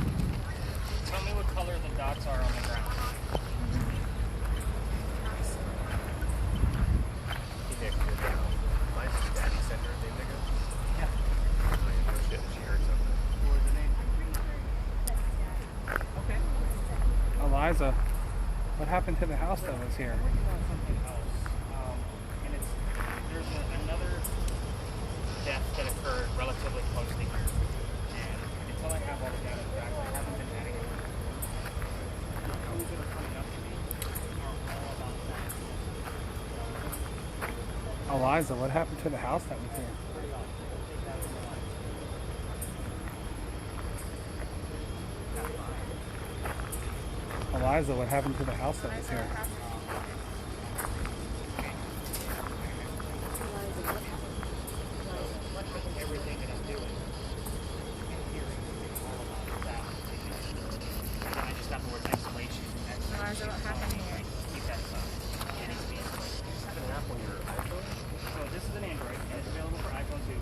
tell me what color the dots are on the ground. Daddy sent her a name nigga. Yeah. No shit, she heard something. What was the name? Okay. Eliza, what happened to the house that was here? Something else. And there's another death that occurred relatively closely here. And until I have all the data back, I haven't been adding it. The clues that are coming up to me are all about that. Eliza, what happened to the house that was here? Eliza, what happened to the house that was here? Everything that I'm doing and hearing all about that. I just got the word isolation. Eliza, what happened here? Keep that aside. It needs to be isolated. Have an app on your iPhone? So this is an Android, and it's available for iPhone too.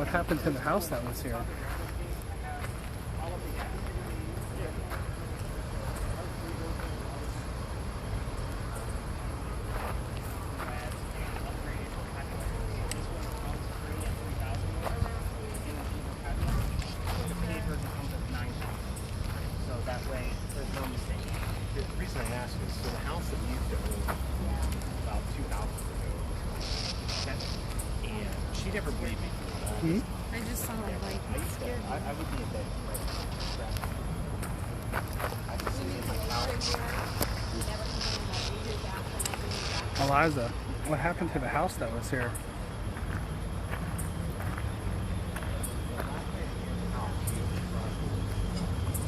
What happened to the house that was here? All of the apps. So that way, there's no mistake. The reason I ask is, so the house that you owned about 2 houses ago, and she never believed me for that. I just saw the light. I used to, I would be in bed right I could see in my couch. Eliza, what happened to the house that was here?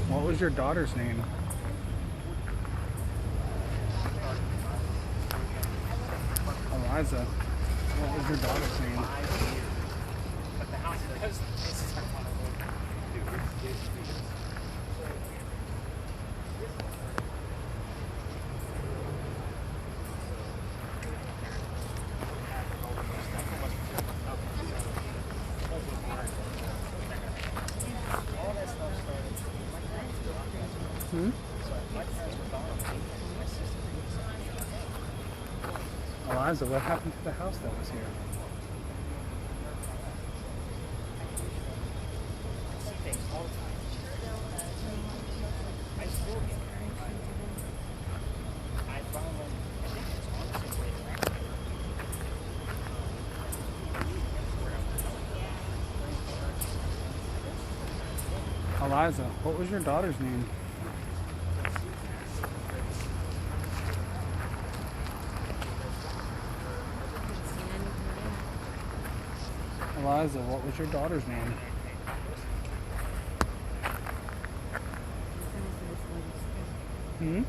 What was your daughter's name? Eliza, what was your daughter's name? But the house, because this is Eliza, what happened to the house that was here? Eliza, what was your daughter's name? Eliza, what was your daughter's name? Hmm?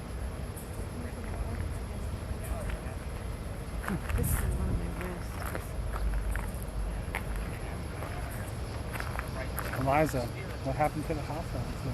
This is one of my wrists. Eliza, what happened to the house that was here?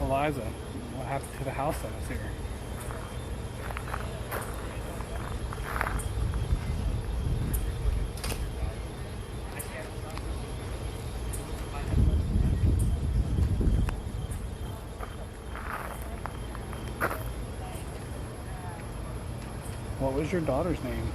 Eliza, what happened to the house that was here? What was your daughter's name?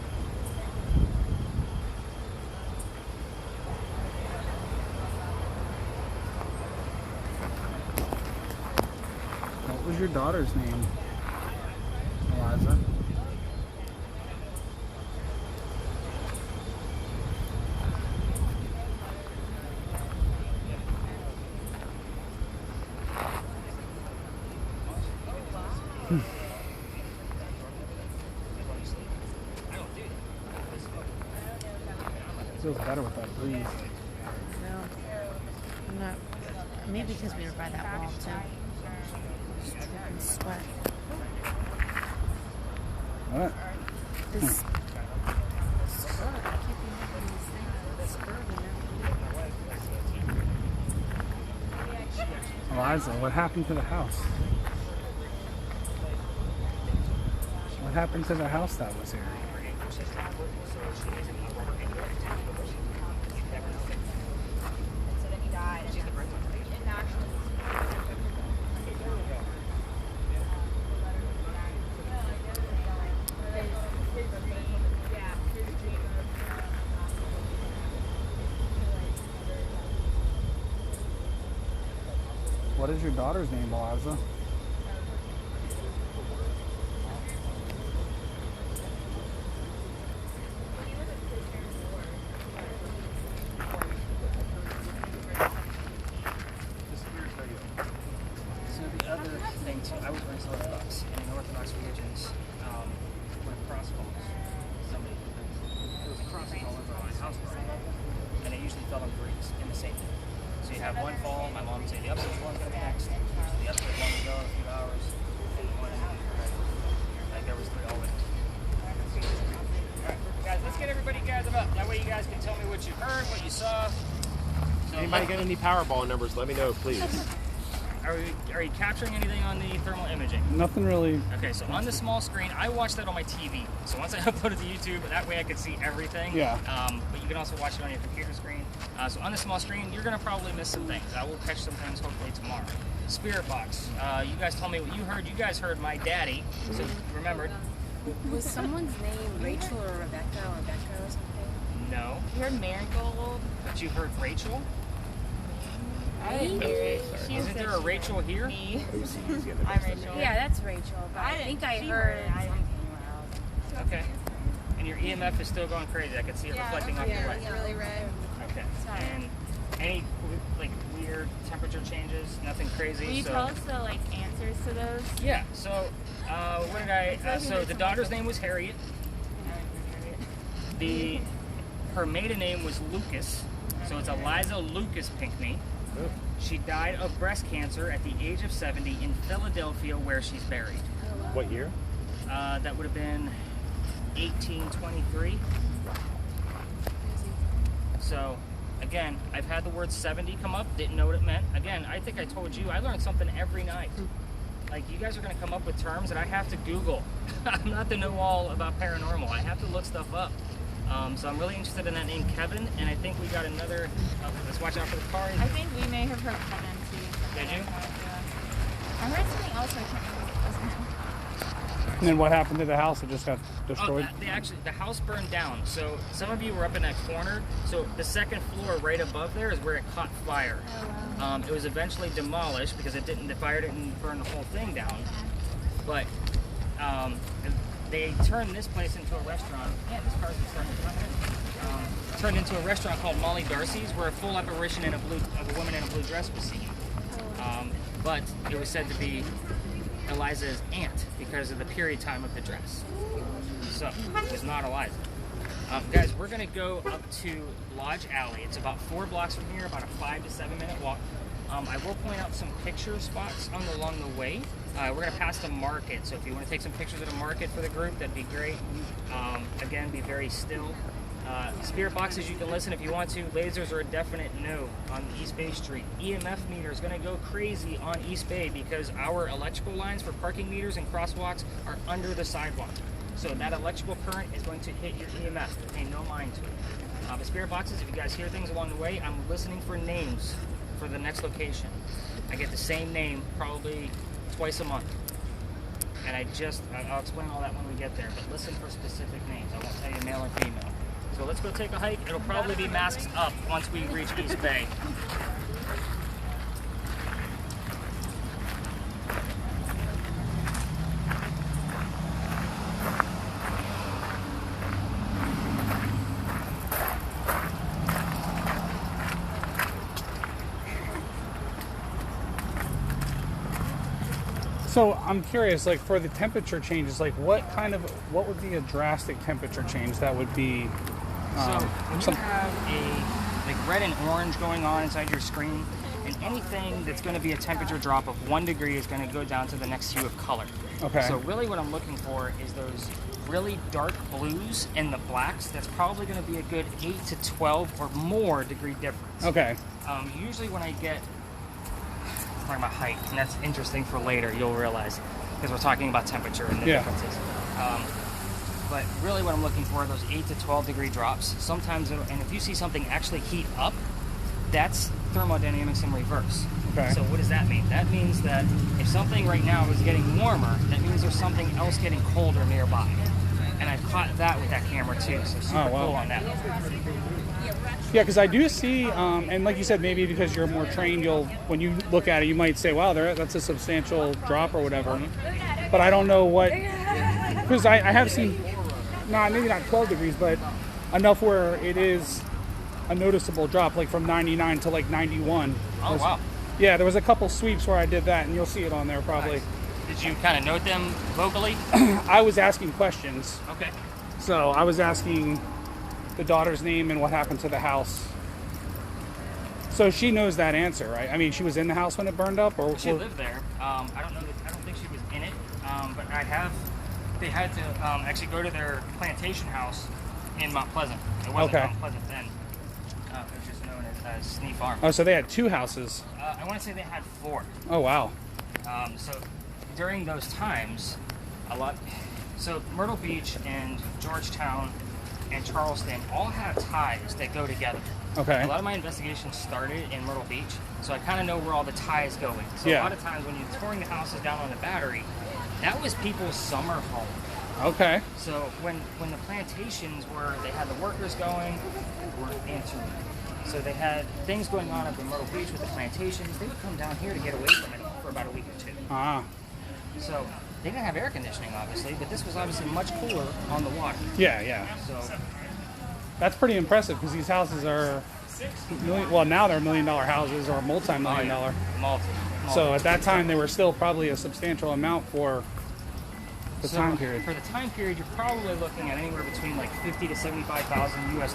What was your daughter's name, Eliza? Feels better with that breeze. No, I'm not. Maybe because we were by that wall too. Just dripping sweat. What? This skirt, I can't be having these things. This skirt and everything. Eliza, what happened to the house? What happened to the house that was here? is your daughter's name, Eliza? So the other thing too, I was raised Orthodox, and in Orthodox religions, when a cross falls, there was crosses all over my house, and it usually fell in threes in the same thing. So you have one fall, my mom would say the upstairs one's going to be next, so the upstairs one would go in a few hours, and the one like there was three always. Alright, guys, let's get everybody gathered up. That way you guys can tell me what you heard, what you saw. So Anybody got any Powerball numbers? Let me know, please. Are you capturing anything on the thermal imaging? Nothing really. Okay, so on the small screen, I watched that on my TV. So once I upload it to YouTube, that way I could see everything. Yeah. But you can also watch it on your computer screen. So on the small screen, you're gonna probably miss some things. I will catch some things hopefully tomorrow. Spirit box. You guys told me what you heard. You guys heard my daddy. So remembered. Was someone's name Rachel or Rebecca or something? No. You heard Marigold? But you heard Rachel? I didn't hear it. Isn't there a Rachel here? Me. OC's I'm Rachel. Yeah, that's Rachel. But I think I heard something. Okay. And your EMF is still going crazy. I can see it reflecting off your light. It's really red. Okay. And any like weird temperature changes? Nothing crazy. Will you so tell us the answers to those? yeah. So what did I? So the daughter's name was Harriet. Her maiden name was Lucas. So it's Eliza Lucas Pinckney. She died of breast cancer at the age of 70 in Philadelphia, where she's buried. What year? That would have been 1823. So, again, I've had the word 70 come up, didn't know what it meant. Again, I think I told you, I learn something every night. Like, you guys are going to come up with terms that I have to Google. I'm not the know-all about paranormal. I have to look stuff up. So I'm really interested in that name, Kevin, and I think we got another. Let's watch out for the car. I think we may have heard Kevin too. Did you? Yeah. I heard something else. I can't remember what it was. And then what happened to the house? It just got destroyed? The house burned down. So some of you were up in that corner. So the second floor right above there is where it caught fire. Oh, wow. It was eventually demolished because the fire didn't burn the whole thing down. But they turned this place into a restaurant. Yeah, this car's starting to come in. Turned into a restaurant called Molly Darcy's, where a full apparition of a woman in a blue dress was seen. But it was said to be Eliza's aunt because of the period time of the dress. So it was not Eliza. Guys, we're going to go up to Lodge Alley. It's about 4 blocks from here, about a 5 to 7 minute walk. I will point out some picture spots along the way. We're going to pass the market, so if you want to take some pictures of the market for the group, that'd be great. Again, be very still. Spirit boxes, you can listen if you want to. Lasers are a definite no on East Bay Street. EMF meter is going to go crazy on East Bay because our electrical lines for parking meters and crosswalks are under the sidewalk. So that electrical current is going to hit your EMF. Pay no mind to it. The spirit boxes, if you guys hear things along the way, I'm listening for names for the next location. I get the same name probably twice a month. And I'll explain all that when we get there, but listen for specific names. I won't tell you male or female. So let's go take a hike. It'll probably be masks up once we reach East Bay. So I'm curious, like for the temperature changes, like what would be a drastic temperature change that would be? So when you have a like red and orange going on inside your screen, and anything that's going to be a temperature drop of 1 degree is going to go down to the next hue of color. Okay. So really what I'm looking for is those really dark blues and the blacks. That's probably going to be a good 8 to 12 or more degree difference. Okay. Usually when I get talking about height, and that's interesting for later, you'll realize, because we're talking about temperature and the differences. But really what I'm looking for are those 8 to 12 degree drops. Sometimes, and if you see something actually heat up, that's thermodynamics in reverse. Okay. So what does that mean? That means that if something right now is getting warmer, that means there's something else getting colder nearby. And I've caught that with that camera too, so super cool on that. Yeah, because I do see, and like you said, maybe because you're more trained, when you look at it, you might say, wow, that's a substantial drop or whatever. But I don't know what, because I have seen, maybe not 12 degrees, but enough where it is a noticeable drop, like from 99 to like 91. Oh, wow. Yeah, there was a couple sweeps where I did that, and you'll see it on there probably. Nice. Did you kind of note them vocally? I was asking questions. Okay. So I was asking the daughter's name and what happened to the house. So she knows that answer, right? I mean, she was in the house when it burned up, or she lived there. I don't know. I don't think she was in it. But they had to actually go to their plantation house in Mount Pleasant. It wasn't Mount Pleasant then. It was just known as Snee Farm. Oh, so they had 2 houses. I want to say they had 4. Oh, wow. So during those times, so Myrtle Beach and Georgetown and Charleston all have ties that go together. Okay. A lot of my investigations started in Myrtle Beach, so I kind of know where all the ties go in. So a lot of times when you're touring the houses down on the Battery, that was people's summer home. Okay. So when the plantations they had the workers going, they weren't answering. So they had things going on up in Myrtle Beach with the plantations. They would come down here to get away from it for about a week or 2. Ah. So they didn't have air conditioning, obviously, but this was obviously much cooler on the water. Yeah, yeah. So that's pretty impressive because these houses are, now they're $1 million houses or multi-million dollar. Multi. So at that time, they were still probably a substantial amount for the time period. For the time period, you're probably looking at anywhere between like $50,000 to $75,000 US.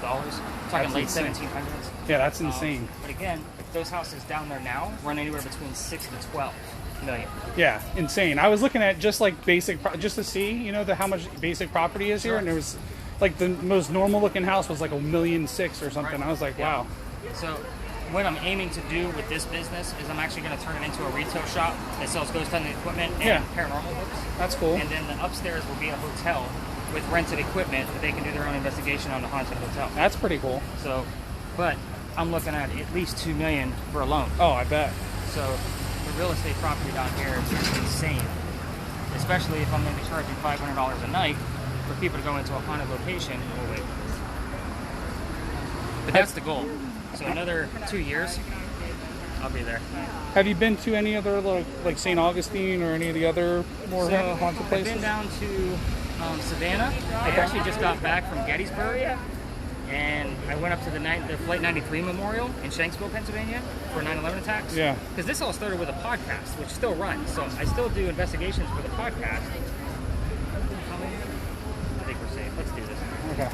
Talking late 1700s. Yeah, that's insane. But again, those houses down there now run anywhere between 6 to 12 million. Yeah, insane. I was looking at just like basic, just to see, how much basic property is here, and there was like the most normal looking house was like $1.6 million or something. Right. I was like, wow. So what I'm aiming to do with this business is I'm actually going to turn it into a retail shop that sells ghost hunting equipment and paranormal books. That's cool. And then the upstairs will be a hotel with rented equipment that they can do their own investigation on the haunted hotel. That's pretty cool. So, but I'm looking at least $2 million for a loan. Oh, I bet. So the real estate property down here is insane, especially if I'm going to be charging $500 a night for people to go into a haunted location. Oh, wait. But that's the goal. So another 2 years, I'll be there. Have you been to any other, like St. Augustine or any of the other more haunted places? I've been down to Savannah. I actually just got back from Gettysburg, and I went up to the Flight 93 Memorial in Shanksville, Pennsylvania, for 9/11 attacks. Yeah. Because this all started with a podcast, which still runs. So I still do investigations for the podcast. I think we're safe. Let's do this. Okay.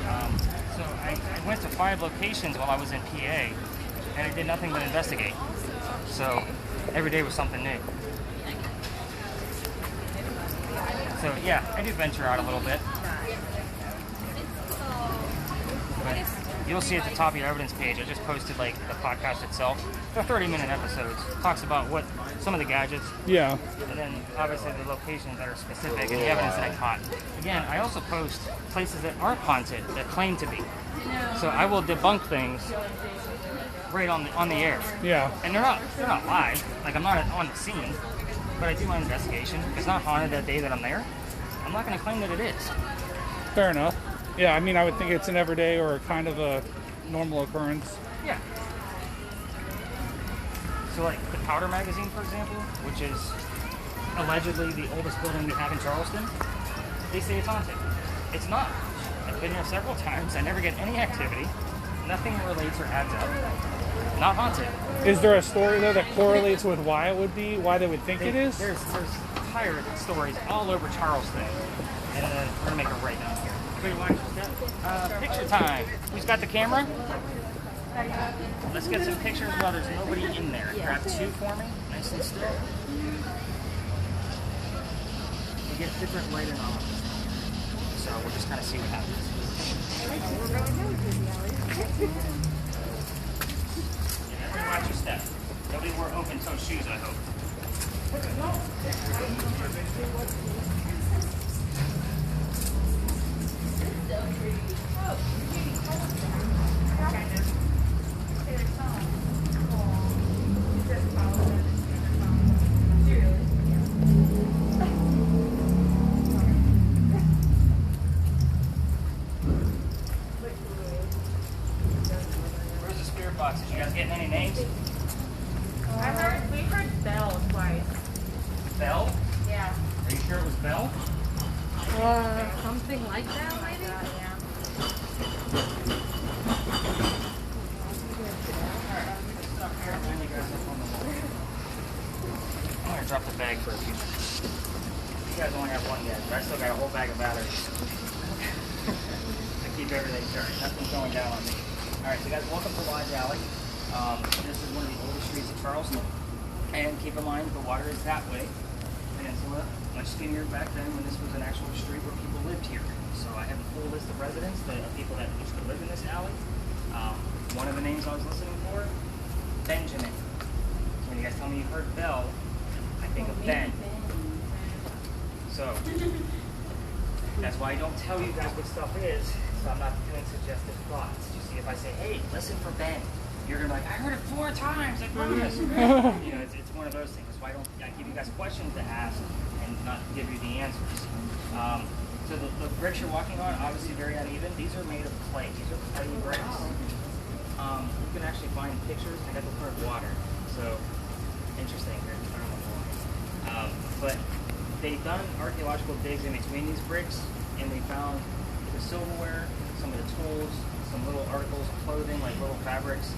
So I went to 5 locations while I was in PA, and I did nothing but investigate. So every day was something new. So yeah, I do venture out a little bit. But you'll see at the top of your evidence page, I just posted like the podcast itself. They're 30-minute episodes. Talks about some of the gadgets. Yeah. And then obviously the locations that are specific and the evidence that I caught. Again, I also post places that aren't haunted that claim to be. So I will debunk things right on the air. Yeah. And they're not live. Like I'm not on the scene, but I do my investigation. If it's not haunted that day that I'm there, I'm not going to claim that it is. Fair enough. Yeah, I mean, I would think it's an everyday or kind of a normal occurrence. Yeah. So like the Powder magazine, for example, which is allegedly the oldest building we have in Charleston, they say it's haunted. It's not. I've been there several times. I never get any activity. Nothing relates or adds up. Not haunted. Is there a story though that correlates with why it would be, why they would think it is? There's pirate stories all over Charleston, and we're gonna make it right down here. Picture time. Who's got the camera? Let's get some pictures while there's nobody in there. Grab 2 for me, nice and still. We get different lighting on. So we'll just kind of see what happens. Yeah, watch your step. Nobody wore open-toe shoes, I hope. names? We heard Bell twice. Bell? Yeah. Are you sure it was Bell? Something like that, Oh my maybe? god, yeah. I'm gonna drop the bag for a few minutes. You guys only have one yet, but I still got a whole bag of batteries. To keep everything turning. Nothing's going down on me. Alright, so guys, welcome to Lodge Alley. This is one of the oldest streets of Charleston. And keep in mind, the water is that way. Peninsula, much skinnier back then when this was an actual street where people lived here. So I have a full list of residents, of people that used to live in this alley. One of the names I was listening for, Benjamin. So when you guys tell me you heard Bell, I think of Ben. So that's why I don't tell you guys what stuff is, so I'm not doing suggestive thoughts. You see, if I say, hey, listen for Ben, you're gonna be like, I heard it 4 times, I promise. You know, it's one of those things. That's why I give you guys questions to ask and not give you the answers. So the bricks you're walking on, obviously very uneven. These are made of clay. These are clay bricks. You can actually find pictures. I got the part of water, so interesting here. I don't know why. But they've done archaeological digs in between these bricks, and they found the silverware, some of the tools, some little articles of clothing, like little fabrics,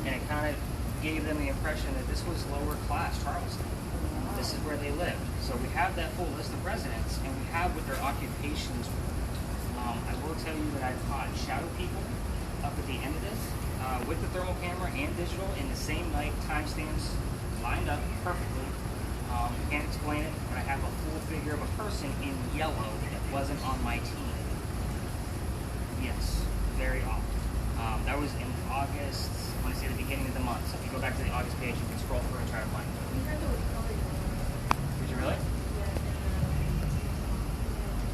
and it kind of gave them the impression that this was lower class Charleston. This is where they lived. So we have that full list of residents, and we have what their occupations were. I will tell you that I've caught shadow people up at the end of this with the thermal camera and digital in the same night, timestamps lined up perfectly. Can't explain it, but I have a full figure of a person in yellow that wasn't on my team. Yes, very often. That was in August, I want to say the beginning of the month. So if you go back to the August page, you can scroll through and try to find it. Did you really?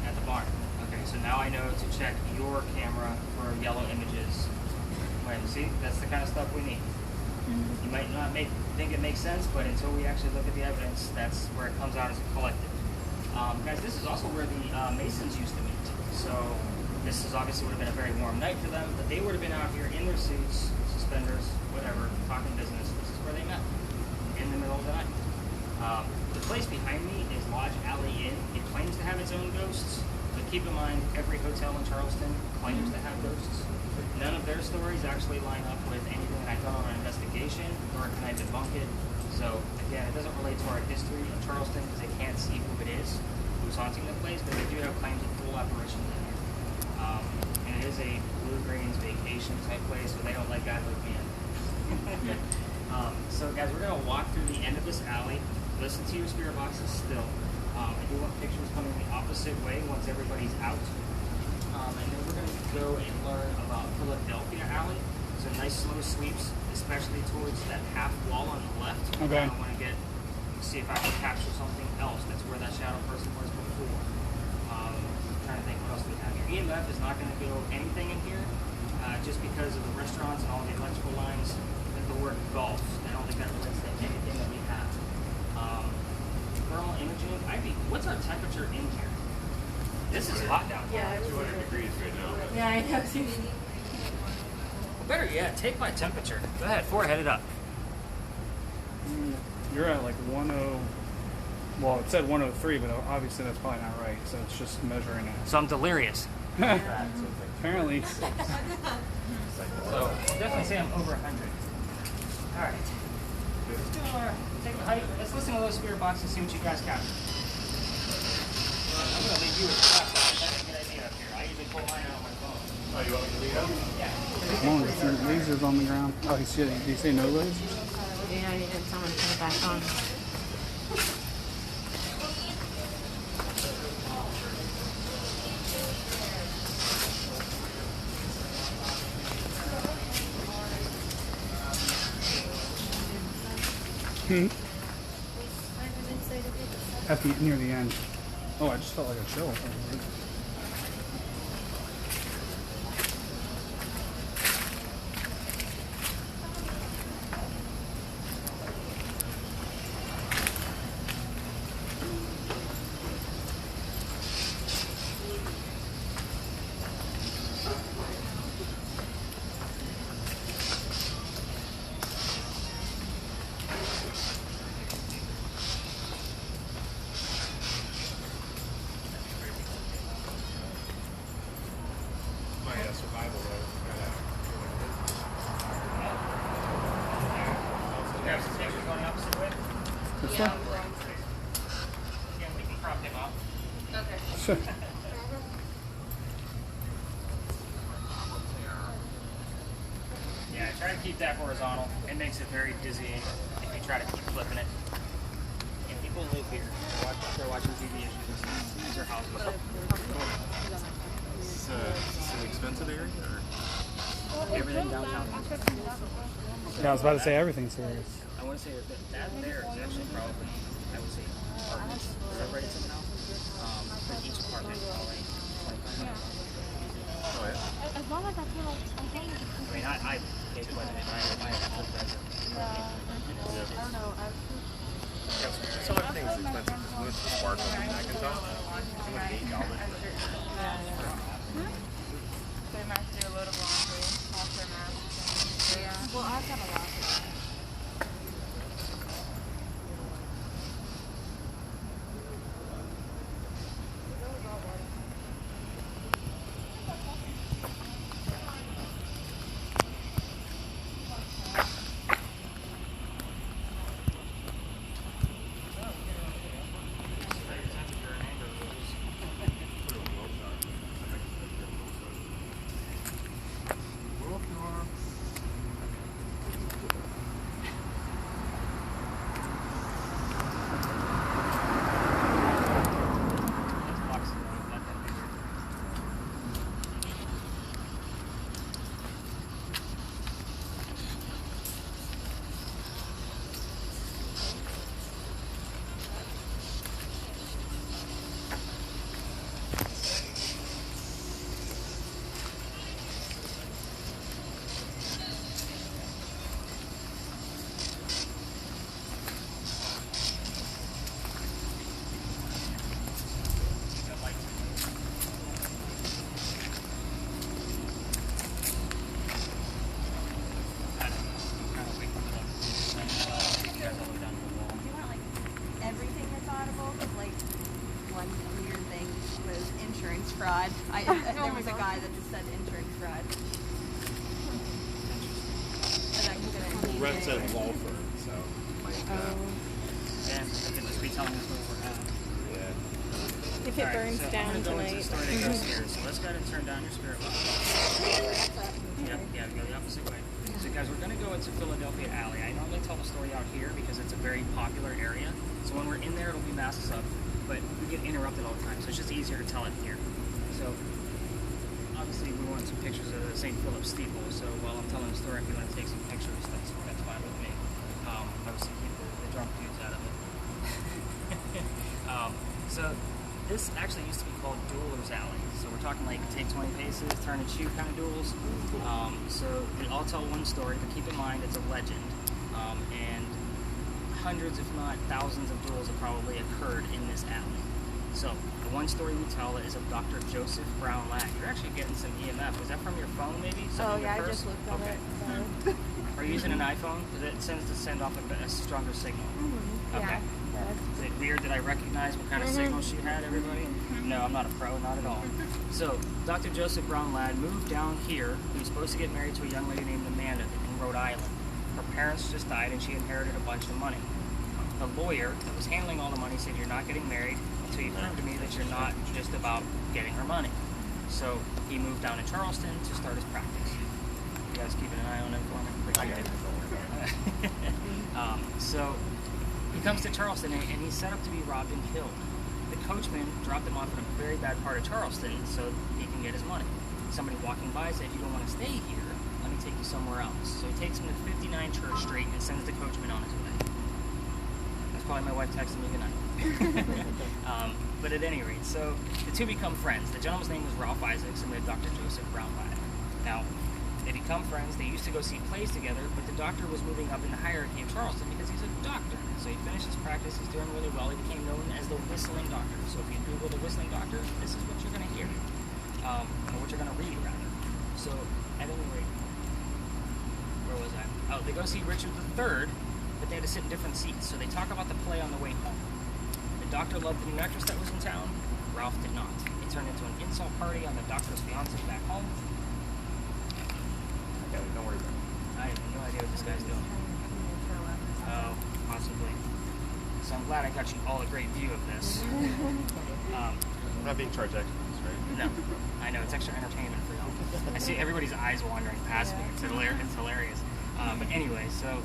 At the barn. Okay, so now I know to check your camera for yellow images. Wait, see, that's the kind of stuff we need. You might not think it makes sense, but until we actually look at the evidence, that's where it comes out as a collective. Guys, this is also where the Masons used to meet. So this is obviously would have been a very warm night for them, but they would have been out here in their suits, suspenders, whatever, talking business. This is where they met, in the middle of the night. The place behind me is Lodge Alley Inn. It claims to have its own ghosts, but keep in mind, every hotel in Charleston claims to have ghosts. None of their stories actually line up with anything that I've done on an investigation, nor can I debunk it. So again, it doesn't relate to our history of Charleston because they can't see who it is who's haunting the place, but they do have claims of full apparitions in here. And it is a Blue Greens vacation type place, so they don't let guys like me in. So guys, we're gonna walk through the end of this alley, listen to your spirit boxes still. I do want pictures coming the opposite way once everybody's out. And then we're gonna go and learn about Philadelphia Alley. So nice slow sweeps, especially towards that half wall on the left. Okay. I want to see if I can capture something else. That's where that shadow person was before. Trying to think what else we have here. EMF is not going to go anything in here, just because of the restaurants and all the electrical lines. With the word golf, I don't think that relates to anything that we have. Thermal imaging. What's our temperature in here? This is hot down here. Yeah, 200 degrees right now. yeah, I know too. Better yet, take my temperature. Go ahead, forehead it up. You're at like 10. Well, it said 103, but obviously that's probably not right. So it's just measuring it. So I'm delirious. Apparently. So definitely say I'm over 100. All right. Let's do take the height. Let's listen to those spirit boxes and see what you guys capture. I'm gonna leave you with the flashlight. That's a good idea up here. I usually pull mine out on my phone. Oh, you want me to lead up? Yeah. Come on, there's some lasers on the ground. Oh, he's shitting. Did you say no lasers? Yeah, I needed someone to put it back on. Near the end. Oh, I just felt like a chill. keep that horizontal. It makes it very dizzying if you try to keep flipping it. And people live here. They're watching TV issues. These are houses. Is this an expensive area? Or? Everything downtown. Yeah, I was about to say everything's serious. I want to say that there is actually probably, I would say, apartments separated somehow. But each apartment probably $2,500. Oh, yeah. As long as I feel like I'm paying. I mean, I paid more than I full present. I don't know. So everything's expensive because we went to the sparkle in Macintosh. We went $8 for it. So we might have to do a load of laundry after math. Yeah. Well, I've got a lot. Fraud. There was a guy that just said insurance fraud. Rent's at a law firm, so And I can just be telling us what we're at. yeah. If it burns so down I'm going to go into the tonight. story that goes here. So let's go ahead and turn down your spirit box. Yep, yeah, go the opposite way. So guys, we're going to go into Philadelphia Alley. I normally tell the story out here because it's a very popular area. So when we're in there, it'll be masks up, but we get interrupted all the time, so it's just easier to tell it here. So obviously we want some pictures of the St. Philip steeple, so while I'm telling the story, if you want to take some pictures, that's fine with me. Obviously keep the drunk dudes out of it. So this actually used to be called Duelers Alley. So we're talking like take 20 paces, turn and shoot kind of duels. So they all tell one story, but keep in mind it's a legend. And hundreds, if not thousands of duels have probably occurred in this alley. So the one story we tell is of Dr. Joseph Brown Ladd. You're actually getting some EMF. Was that from your phone maybe? Oh yeah, I just looked at it. So. Are you using an iPhone? Because it tends to send off a stronger signal. Okay. Yeah. Is it weird that I recognize what kind of signal she had, everybody? No, I'm not a pro, not at all. So, Dr. Joseph Brown Ladd moved down here. He was supposed to get married to a young lady named Amanda in Rhode Island. Her parents just died and she inherited a bunch of money. The lawyer that was handling all the money said, "You're not getting married until you prove to me that you're not just about getting her money." So, he moved down to Charleston to start his practice. You guys keeping an eye on him for me? Appreciate it. So he comes to Charleston and he's set up to be robbed and killed. The coachman dropped him off in a very bad part of Charleston so he can get his money. Somebody walking by said, "If you don't want to stay here, let me take you somewhere else." So he takes him to 59 Church Street and sends the coachman on his way. That's probably my wife texting me goodnight. But at any rate, so the two become friends. The gentleman's name was Ralph Isaacs and we had Dr. Joseph Brown Ladd. Now, they become friends. They used to go see plays together, but the doctor was moving up in the hierarchy of Charleston because he's a doctor. So he finished his practice. He's doing really well. He became known as the Whistling Doctor. So if you Google the Whistling Doctor, this is what you're going to hear, or what you're going to read, rather. So at any rate, where was I? Oh, they go see Richard III, but they had to sit in different seats. So they talk about the play on the way home. The doctor loved the new actress that was in town. Ralph did not. It turned into an insult party on the doctor's fiance back home. Okay, don't worry about it. I have no idea what this guy's doing. Oh, possibly. So I'm glad I got you all a great view of this. We're not being charged extra for this, right? No, I know, it's extra entertainment for y'all. I see everybody's eyes wandering past me. It's hilarious. But anyway, so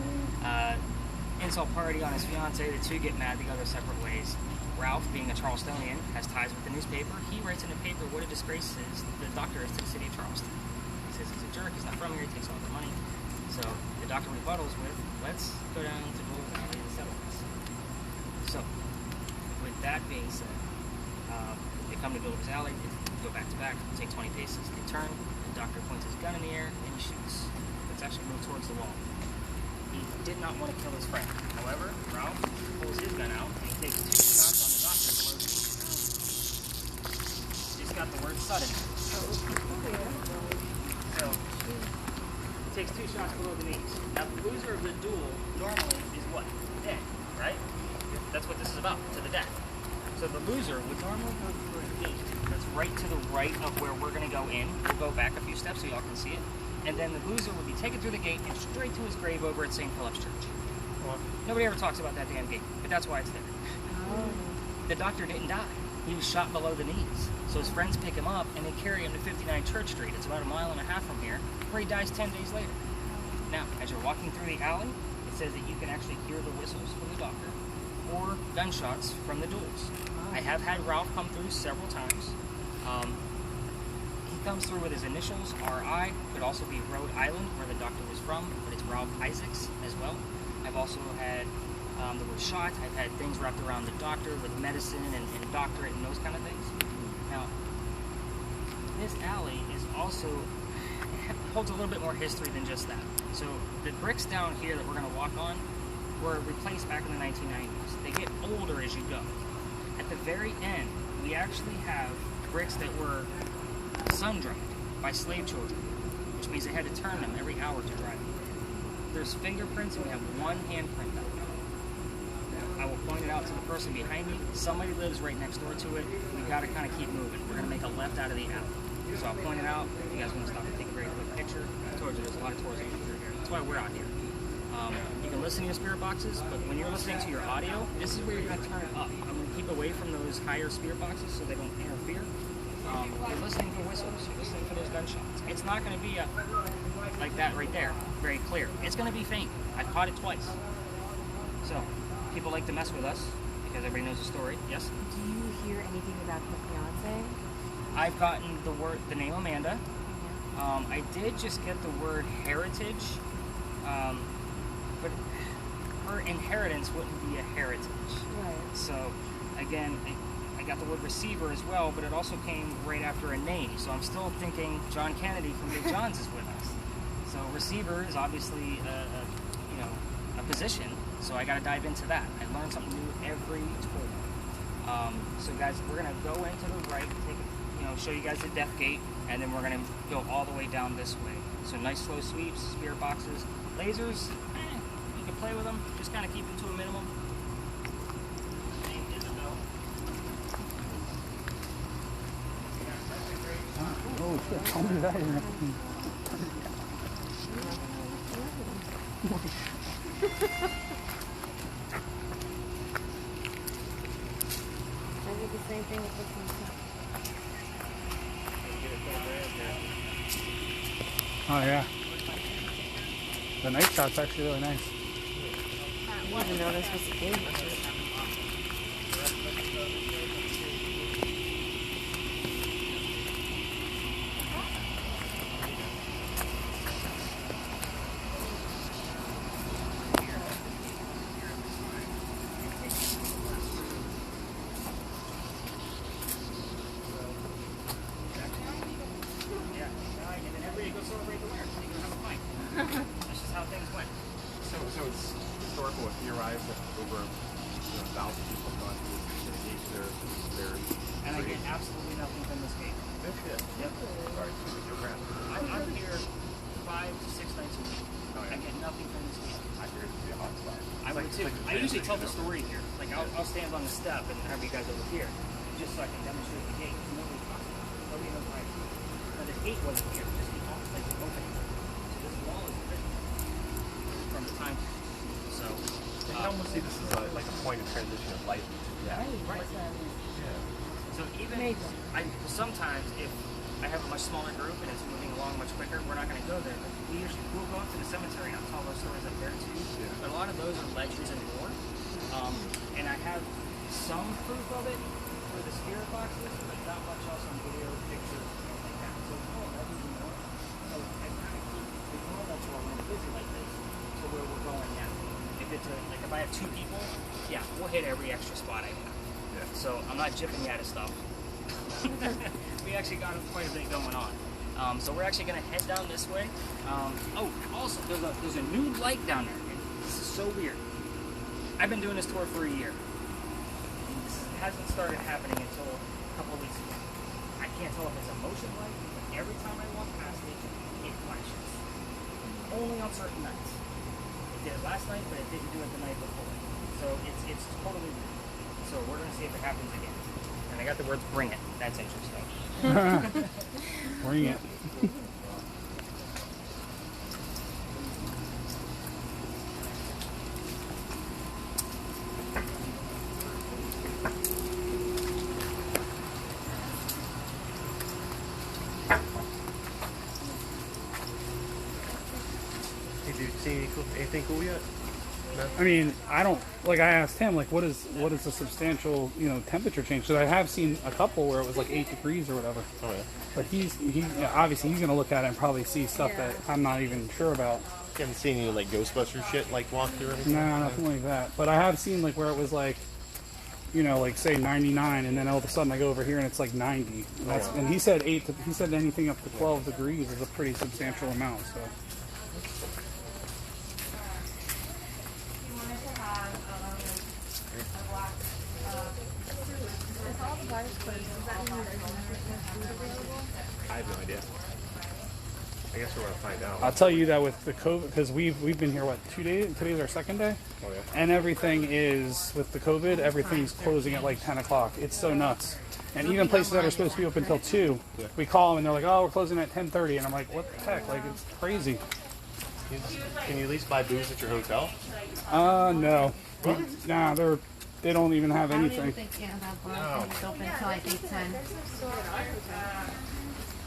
insult party on his fiance. The two get mad. They go their separate ways. Ralph, being a Charlestonian, has ties with the newspaper. He writes in the paper what a disgrace the doctor is to the city of Charleston. He says he's a jerk. He's not from here. He takes all their money. So the doctor rebuttals with, "Let's go down to Gold Valley and settle this." So with that being said, they come to Gulliver's Alley. They go back to back. Take 20 paces. They turn. The doctor points his gun in the air and he shoots. It's actually moved towards the wall. He did not want to kill his friend. However, Ralph pulls his gun out and he takes 2 shots on the doctor below the knee. He's got the word sudden. So, he takes 2 shots below the knees. Now, the loser of the duel normally is what? Dead, right? That's what this is about, to the death. So the loser would normally go through a gate that's right to the right of where we're going to go in. We'll go back a few steps so y'all can see it. And then the loser would be taken through the gate and straight to his grave over at St. Philip's Church. Nobody ever talks about that damn gate, but that's why it's there. The doctor didn't die. He was shot below the knees. So his friends pick him up and they carry him to 59 Church Street. It's about 1.5 miles from here, where he dies 10 days later. Now, as you're walking through the alley, it says that you can actually hear the whistles from the doctor or gunshots from the duels. I have had Ralph come through several times. He comes through with his initials, R.I., could also be Rhode Island, where the doctor was from, but it's Ralph Isaacs as well. I've also had the word shot. I've had things wrapped around the doctor with medicine and doctorate and those kind of things. Now, this alley is also, holds a little bit more history than just that. So the bricks down here that we're going to walk on were replaced back in the 1990s. They get older as you go. At the very end, we actually have bricks that were sun-dried by slave children, which means they had to turn them every hour to dry them. There's fingerprints, and we have 1 handprint out. I will point it out to the person behind me. Somebody lives right next door to it. We got to kind of keep moving. We're going to make a left out of the alley. So I'll point it out. If you guys want to stop and take a very quick picture, I told you there's a lot of tours coming through here. That's why we're out here. You can listen to your spirit boxes, but when you're listening to your audio, this is where you're going to turn it up. I'm going to keep away from those higher spirit boxes so they don't interfere. You're listening for whistles, you're listening for those gunshots. It's not going to be like that right there, very clear. It's going to be faint. I've caught it twice. So, people like to mess with us because everybody knows the story. Yes? Do you hear anything about the fiance? I've gotten the name Amanda. I did just get the word heritage, but her inheritance wouldn't be a heritage. Right. So, again, I got the word receiver as well, but it also came right after a name. So I'm still thinking John Kennedy from Big John's is with us. So receiver is obviously a position. So I got to dive into that. I learn something new every tour. So guys, we're gonna go into the right, show you guys the death gate, and then we're gonna go all the way down this way. So nice slow sweeps, spirit boxes, lasers. You can play with them. Just kind of keep them to a minimum. Oh shit, how did that even I did the same thing with this one. Oh yeah. The night shot's actually really nice. I didn't even know this was a game. So it's historical if you arrive at over 1,000 people gone through the gate there. And I get absolutely nothing from this gate. No shit. Yep. Sorry, you're crap. I'm here 5 to 6 nights a week. Oh, yeah. I get nothing from this gate. I hear it to be a hot spot. I would too. I usually tell the story here. Like I'll stand on the step and have you guys over here, just so I can demonstrate the gate. Nobody talks about it. Nobody knows why. Now the gate wasn't here, just the opening. So this wall is written from the time. So I can almost see this as like a point of transition of life to death. right. Yeah. So even sometimes if I have a much much smaller group and it's moving along much quicker, we're not going to go there. We'll go up to the cemetery. I'll tell those stories up there too. Yeah. But a lot of those are legends and lore. And I have some proof of it for the spirit boxes, but not much else on video, pictures, things like that. So it's more legends and lore. So I kind of keep the normal tour when it's busy like this to where we're going now. If it's like if I have 2 people, yeah, we'll hit every extra spot I have. Yeah. So I'm not jipping you out of stuff. We actually got quite a bit going on. So we're actually going to head down this way. Also, there's a new light down there. This is so weird. I've been doing this tour for a year. This hasn't started happening until a couple of weeks ago. I can't tell if it's a motion light, but every time I walk past it, it flashes. Only on certain nights. It did it last night, but it didn't do it the night before. So it's totally weird. So we're going to see if it happens again. And I got the words "bring it." That's interesting. Bring it. Did you see anything cool yet? No? I mean, I don't like. I asked him like, what is a substantial temperature change? Because I have seen a couple where it was like 8 degrees or whatever. Oh yeah. But obviously he's gonna look at it and probably see stuff that I'm not even sure about. You haven't seen any like Ghostbuster shit like walk through or anything? No, nothing like that. But I have seen like where it was like, like say 99, and then all of a sudden I go over here and it's like 90. And he said he said anything up to 12 degrees is a pretty substantial amount. So. I have no idea. I guess we're gonna find out. I'll tell you that with the COVID, because we've been here 2 days. Today's our 2nd day, Oh yeah. and everything is with the COVID. Everything's closing at like 10 o'clock. It's so nuts. And even places that are supposed to be open till 2, we call them and they're like, "Oh, we're closing at 10:30," and I'm like, "What the heck? Like it's crazy." Can you at least buy booze at your hotel? No, nah, they don't even have I don't anything. even think that bar is open until like 8:10.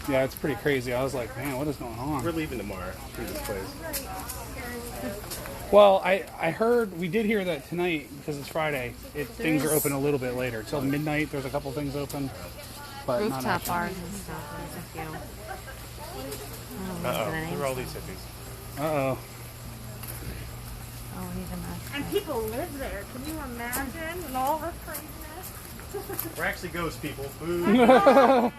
Yeah, it's pretty crazy. I was like, man, what is going on? We're leaving tomorrow through this place. Well, I heard, we did hear that tonight, because it's Friday, things are open a little bit later. Till midnight, there's a couple things open. But not Rooftop actually. bars and stuff. There's a few. Who are all these hippies? Uh-oh. Oh, he's a mess. And people live there. Can you imagine? And all this craziness. We're actually ghost people. Boo. Boo. Boo.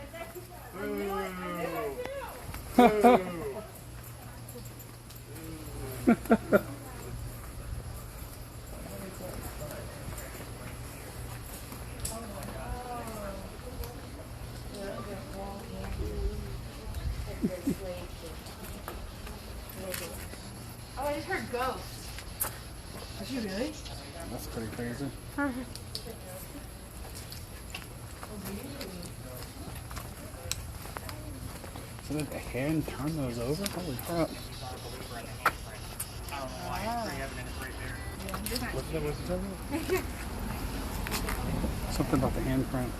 Oh, I just heard ghosts. Did you really? That's pretty crazy. So did the hand turn those over? Holy crap. I don't know why it's pretty evident it's right there. What's it talking about? Something about the handprint.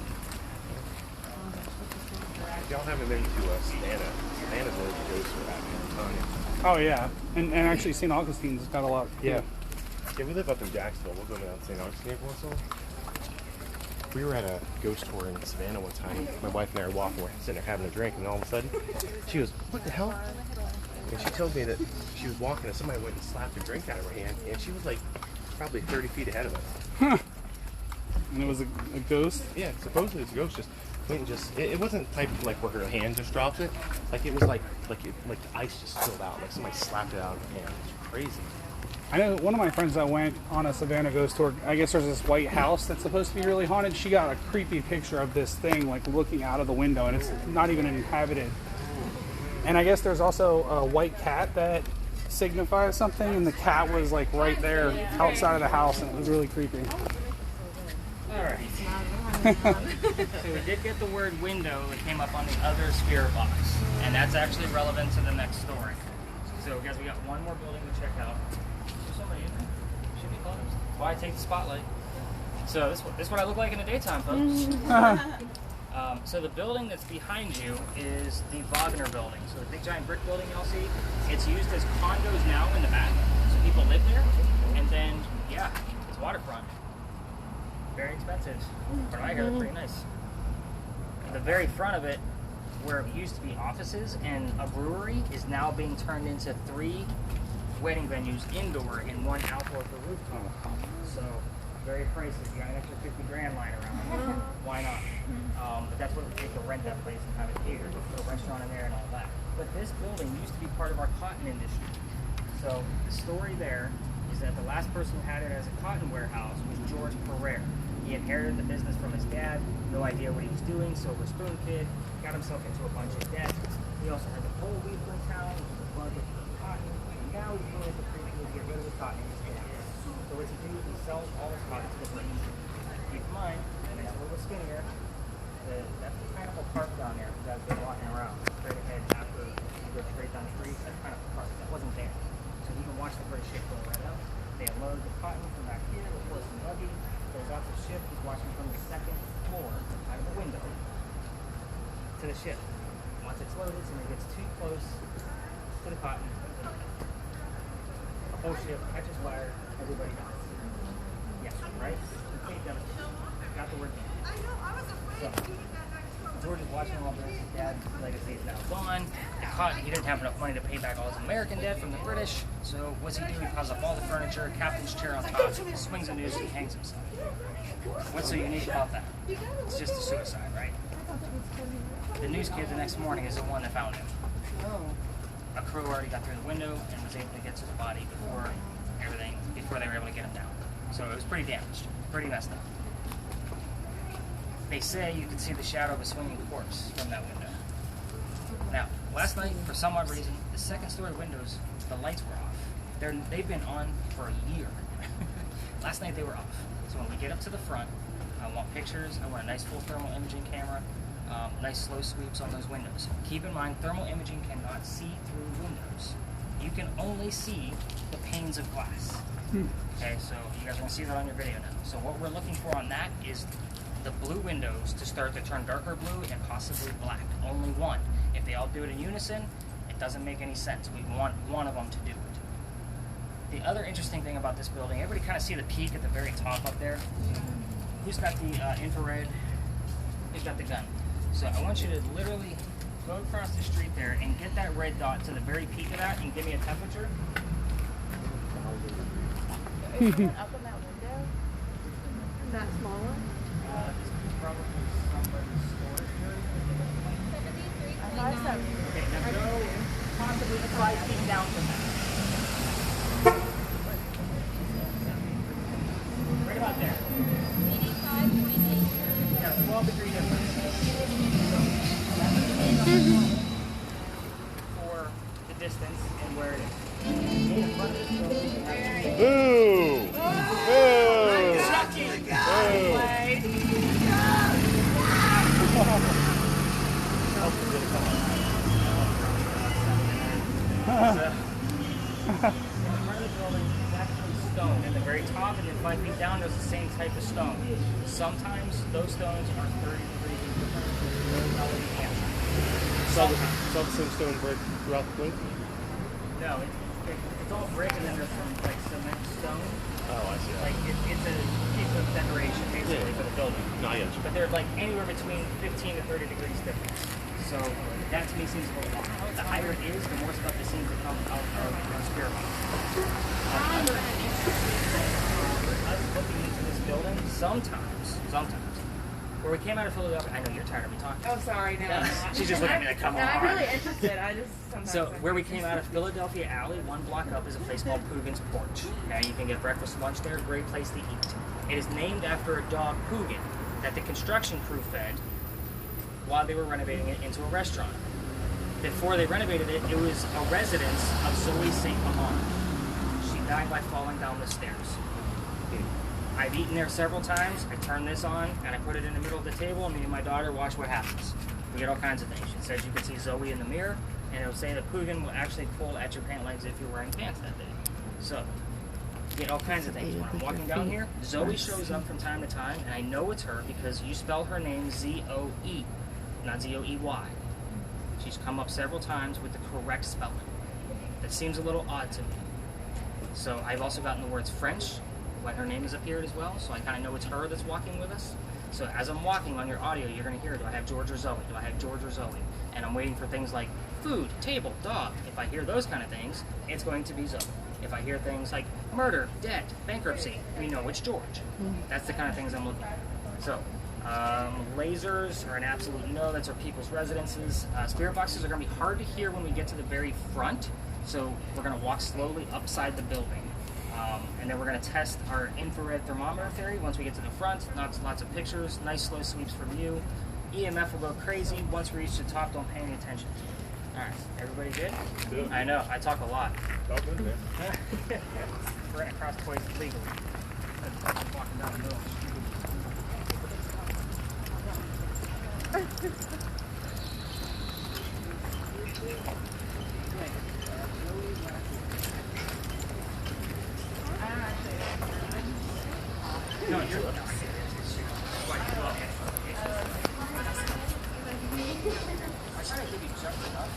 If y'all haven't been to Savannah, Savannah's where the ghosts are at. Oh, yeah. And actually, St. Augustine's got a lot. Yeah. Yeah, we live up in Jacksonville. We'll go down to St. Augustine every once in a while. We were at a ghost tour in Savannah one time. My wife and I were walking, we're sitting there having a drink, and all of a sudden, she goes, "What the hell?" And she told me that she was walking and somebody went and slapped a drink out of her hand, and she was like probably 30 feet ahead of us. And it was a ghost? Yeah, supposedly it's a ghost just went and just, it wasn't type of like where her hand just drops it. Like it was like the ice just spilled out. Like somebody slapped it out of her hand. It was crazy. I know one of my friends that went on a Savannah ghost tour, I guess there's this white house that's supposed to be really haunted. She got a creepy picture of this thing like looking out of the window, and it's not even inhabited. And I guess there's also a white cat that signifies something, and the cat was like right there outside of the house, and it was really creepy. Alright. So we did get the word window that came up on the other spirit box, and that's actually relevant to the next story. So guys, we got one more building to check out. There's somebody in there. Should be closed. Why take the spotlight? So this is what I look like in the daytime, folks. So the building that's behind you is the Wagner building. So the big giant brick building y'all see, it's used as condos now in the back. So people live there. And then, yeah, it's waterfront. Very expensive. But I heard pretty nice. The very front of it, where it used to be offices and a brewery, is now being turned into 3 wedding venues indoor and 1 outdoor for rooftop. So very pricey. You got an extra 50 grand lying around. Why not? But that's what it would take to rent that place and have it catered, put a restaurant in there and all that. But this building used to be part of our cotton industry. So the story there is that the last person who had it as a cotton warehouse was George Pereira. He inherited the business from his dad, no idea what he was doing, silver spoon kid, got himself into a bunch of debt. He also had the coal weaver in town, which was a bunch of cotton, and now he's doing it to get rid of the cotton industry. So what he do is he sells all his cotton to the British. Keep in mind, and it's a little skinnier, that's the Pineapple Park down there. You guys been walking around straight ahead after you go straight down the street. That's Pineapple Park. That wasn't there. So you can watch the British ship go right up. They unload the cotton from back here, of course, in the buggy. Goes off the ship. He's watching from the 2nd floor out of the window to the ship. Once it's loaded, and it gets too close to the cotton, the whole ship catches fire. Everybody dies. Yes, right? Complete devastation. Got the word down. So, George is watching all this. His dad's legacy is now gone. The cotton, he didn't have enough money to pay back all his American debt from the British. So what's he do? He piles up all the furniture, captain's chair on top, swings a noose, and hangs himself. What's so unique about that? It's just a suicide, right? The news kid the next morning is the one that found him. A crew already got through the window and was able to get to the body before they were able to get him down. So it was pretty damaged, pretty messed up. They say you could see the shadow of a swinging corpse from that window. Now, last night, for some odd reason, the 2nd story windows, the lights were off. They've been on for a year. Last night they were off. So when we get up to the front, I want pictures, I want a nice full thermal imaging camera, nice slow sweeps on those windows. Keep in mind, thermal imaging cannot see through windows. You can only see the panes of glass. Okay, so you guys are going to see that on your video now. So what we're looking for on that is the blue windows to start to turn darker blue and possibly black. Only one. If they all do it in unison, it doesn't make any sense. We want one of them to do it. The other interesting thing about this building, everybody kind of see the peak at the very top up there? Who's got the infrared? Who's got the gun? So I want you to literally go across the street there and get that red dot to the very peak of that and give me a temperature. Is someone up in that window? That small one? This is probably somebody's storage area. Okay, now go possibly 5 feet down from that. Right about there. 85.8. Yeah, 12-degree difference. For the distance and where it is. In front of this building, you have Boo! Boo! Stone at the very top, and then 5 feet down there's the same type of stone. Sometimes those stones are 30 degrees different. Saw the same stone brick throughout the place? No, it's all brick, and then there's some like cement stone. Oh, I see. Like it's a piece of decoration basically for the building. No, I got you. But they're like anywhere between 15 to 30 degrees difference. So that to me seems a little off. The higher it is, the more stuff that seems to come out of the spirit box. Us looking into this building, sometimes, where we came out of Philadelphia, I know you're tired of me talking. Oh, sorry. No. She's just looking at me like, come on. I'm really interested. I just sometimes. So where we came out of Philadelphia Alley, 1 block up is a place called Poogan's Porch. Okay, you can get breakfast, lunch there, great place to eat. It is named after a dog, Poogan, that the construction crew fed while they were renovating it into a restaurant. Before they renovated it, it was a residence of Zoe St. Lamont. She died by falling down the stairs. I've eaten there several times. I turn this on and I put it in the middle of the table, and me and my daughter watch what happens. We get all kinds of things. It says you can see Zoe in the mirror, and it'll say that Poogan will actually pull at your pant legs if you're wearing pants that day. So, You get all kinds of things. When I'm walking down here, Zoe shows up from time to time, and I know it's her because you spell her name Z-O-E, not Z-O-E-Y. She's come up several times with the correct spelling. That seems a little odd to me. So I've also gotten the words French when her name has appeared as well, so I kind of know it's her that's walking with us. So as I'm walking on your audio, you're going to hear, do I have George or Zoe? Do I have George or Zoe? And I'm waiting for things like food, table, dog. If I hear those kind of things, it's going to be Zoe. If I hear things like murder, debt, bankruptcy, we know it's George. That's the kind of things I'm looking at. So, lasers are an absolute no. That's our people's residences. Spirit boxes are going to be hard to hear when we get to the very front. So we're going to walk slowly upside the building. And then we're going to test our infrared thermometer theory once we get to the front. Lots of pictures, nice slow sweeps from you. EMF will go crazy. Once we reach the top, don't pay any attention. All right, everybody good? Good. I know, I talk a lot. All good, man. We're going to cross toys legally. I'm walking down the middle. No, you're looking. I try to give you just enough.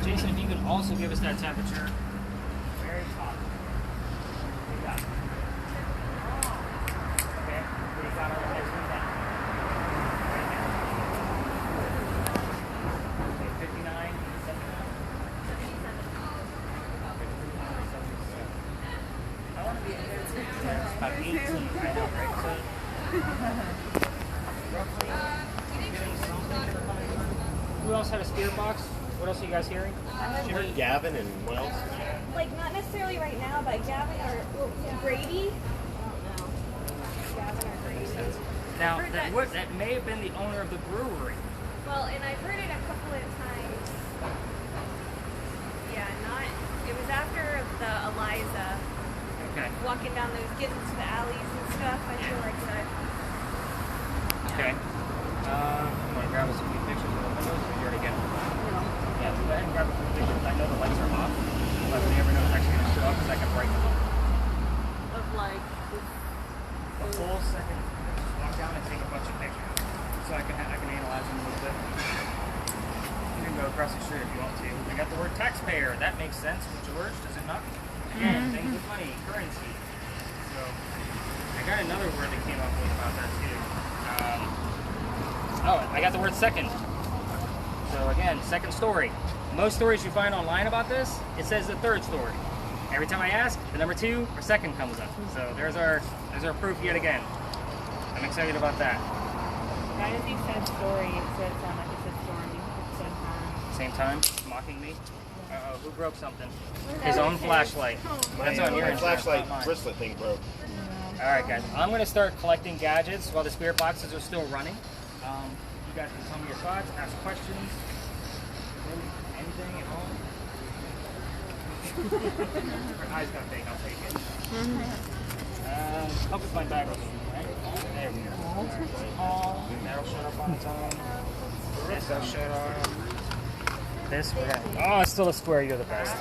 Jason, if you could also give us that temperature. Very top. We got it. Okay, we got our next one down. Right now. Okay, 59, 79. I want to be about 18, I know, right? So, roughly getting something for coming through. Who else had a spirit box? What else are you guys hearing? She heard Gavin and what else? Like, not necessarily right now, but Gavin or Grady. Gavin or Grady. Now, that may have been the owner of the brewery. Well, and I've heard it a couple of times. Yeah, it was after the Eliza. Okay. Walking down those, getting to the alleys and stuff, I feel like that. Okay. I'm going to grab us a few pictures of the windows, or you already get them? Yeah, go ahead and grab a few pictures. I know the lights are off, but we never know it's actually going to show up because I can break them up. Of like this. A full second, just walk down and take a bunch of pictures, so I can analyze them a little bit. You can go across the street if you want to. We got the word taxpayer. That makes sense with George, does it not? Again, things with money, currency. So I got another word that came up with about that too. I got the word second. So again, second story. Most stories you find online about this, it says the third story. Every time I ask, the number 2 or second comes up. So there's our proof yet again. I'm excited about that. Right as he said story, it said sound like it said stormy at the same time. Same time, mocking me. Uh-oh, who broke something? His own flashlight. That's on your My insurance, flashlight not mine. bracelet thing broke. All right, guys. I'm going to start collecting gadgets while the spirit boxes are still running. You guys can tell me your thoughts, ask questions, anything at home. Her eyes got big, I'll take it. Help us find back. Right? There we go. That'll shut up on its own. This will shut off. This, we're gonna. Oh, it's still a square. You're the best.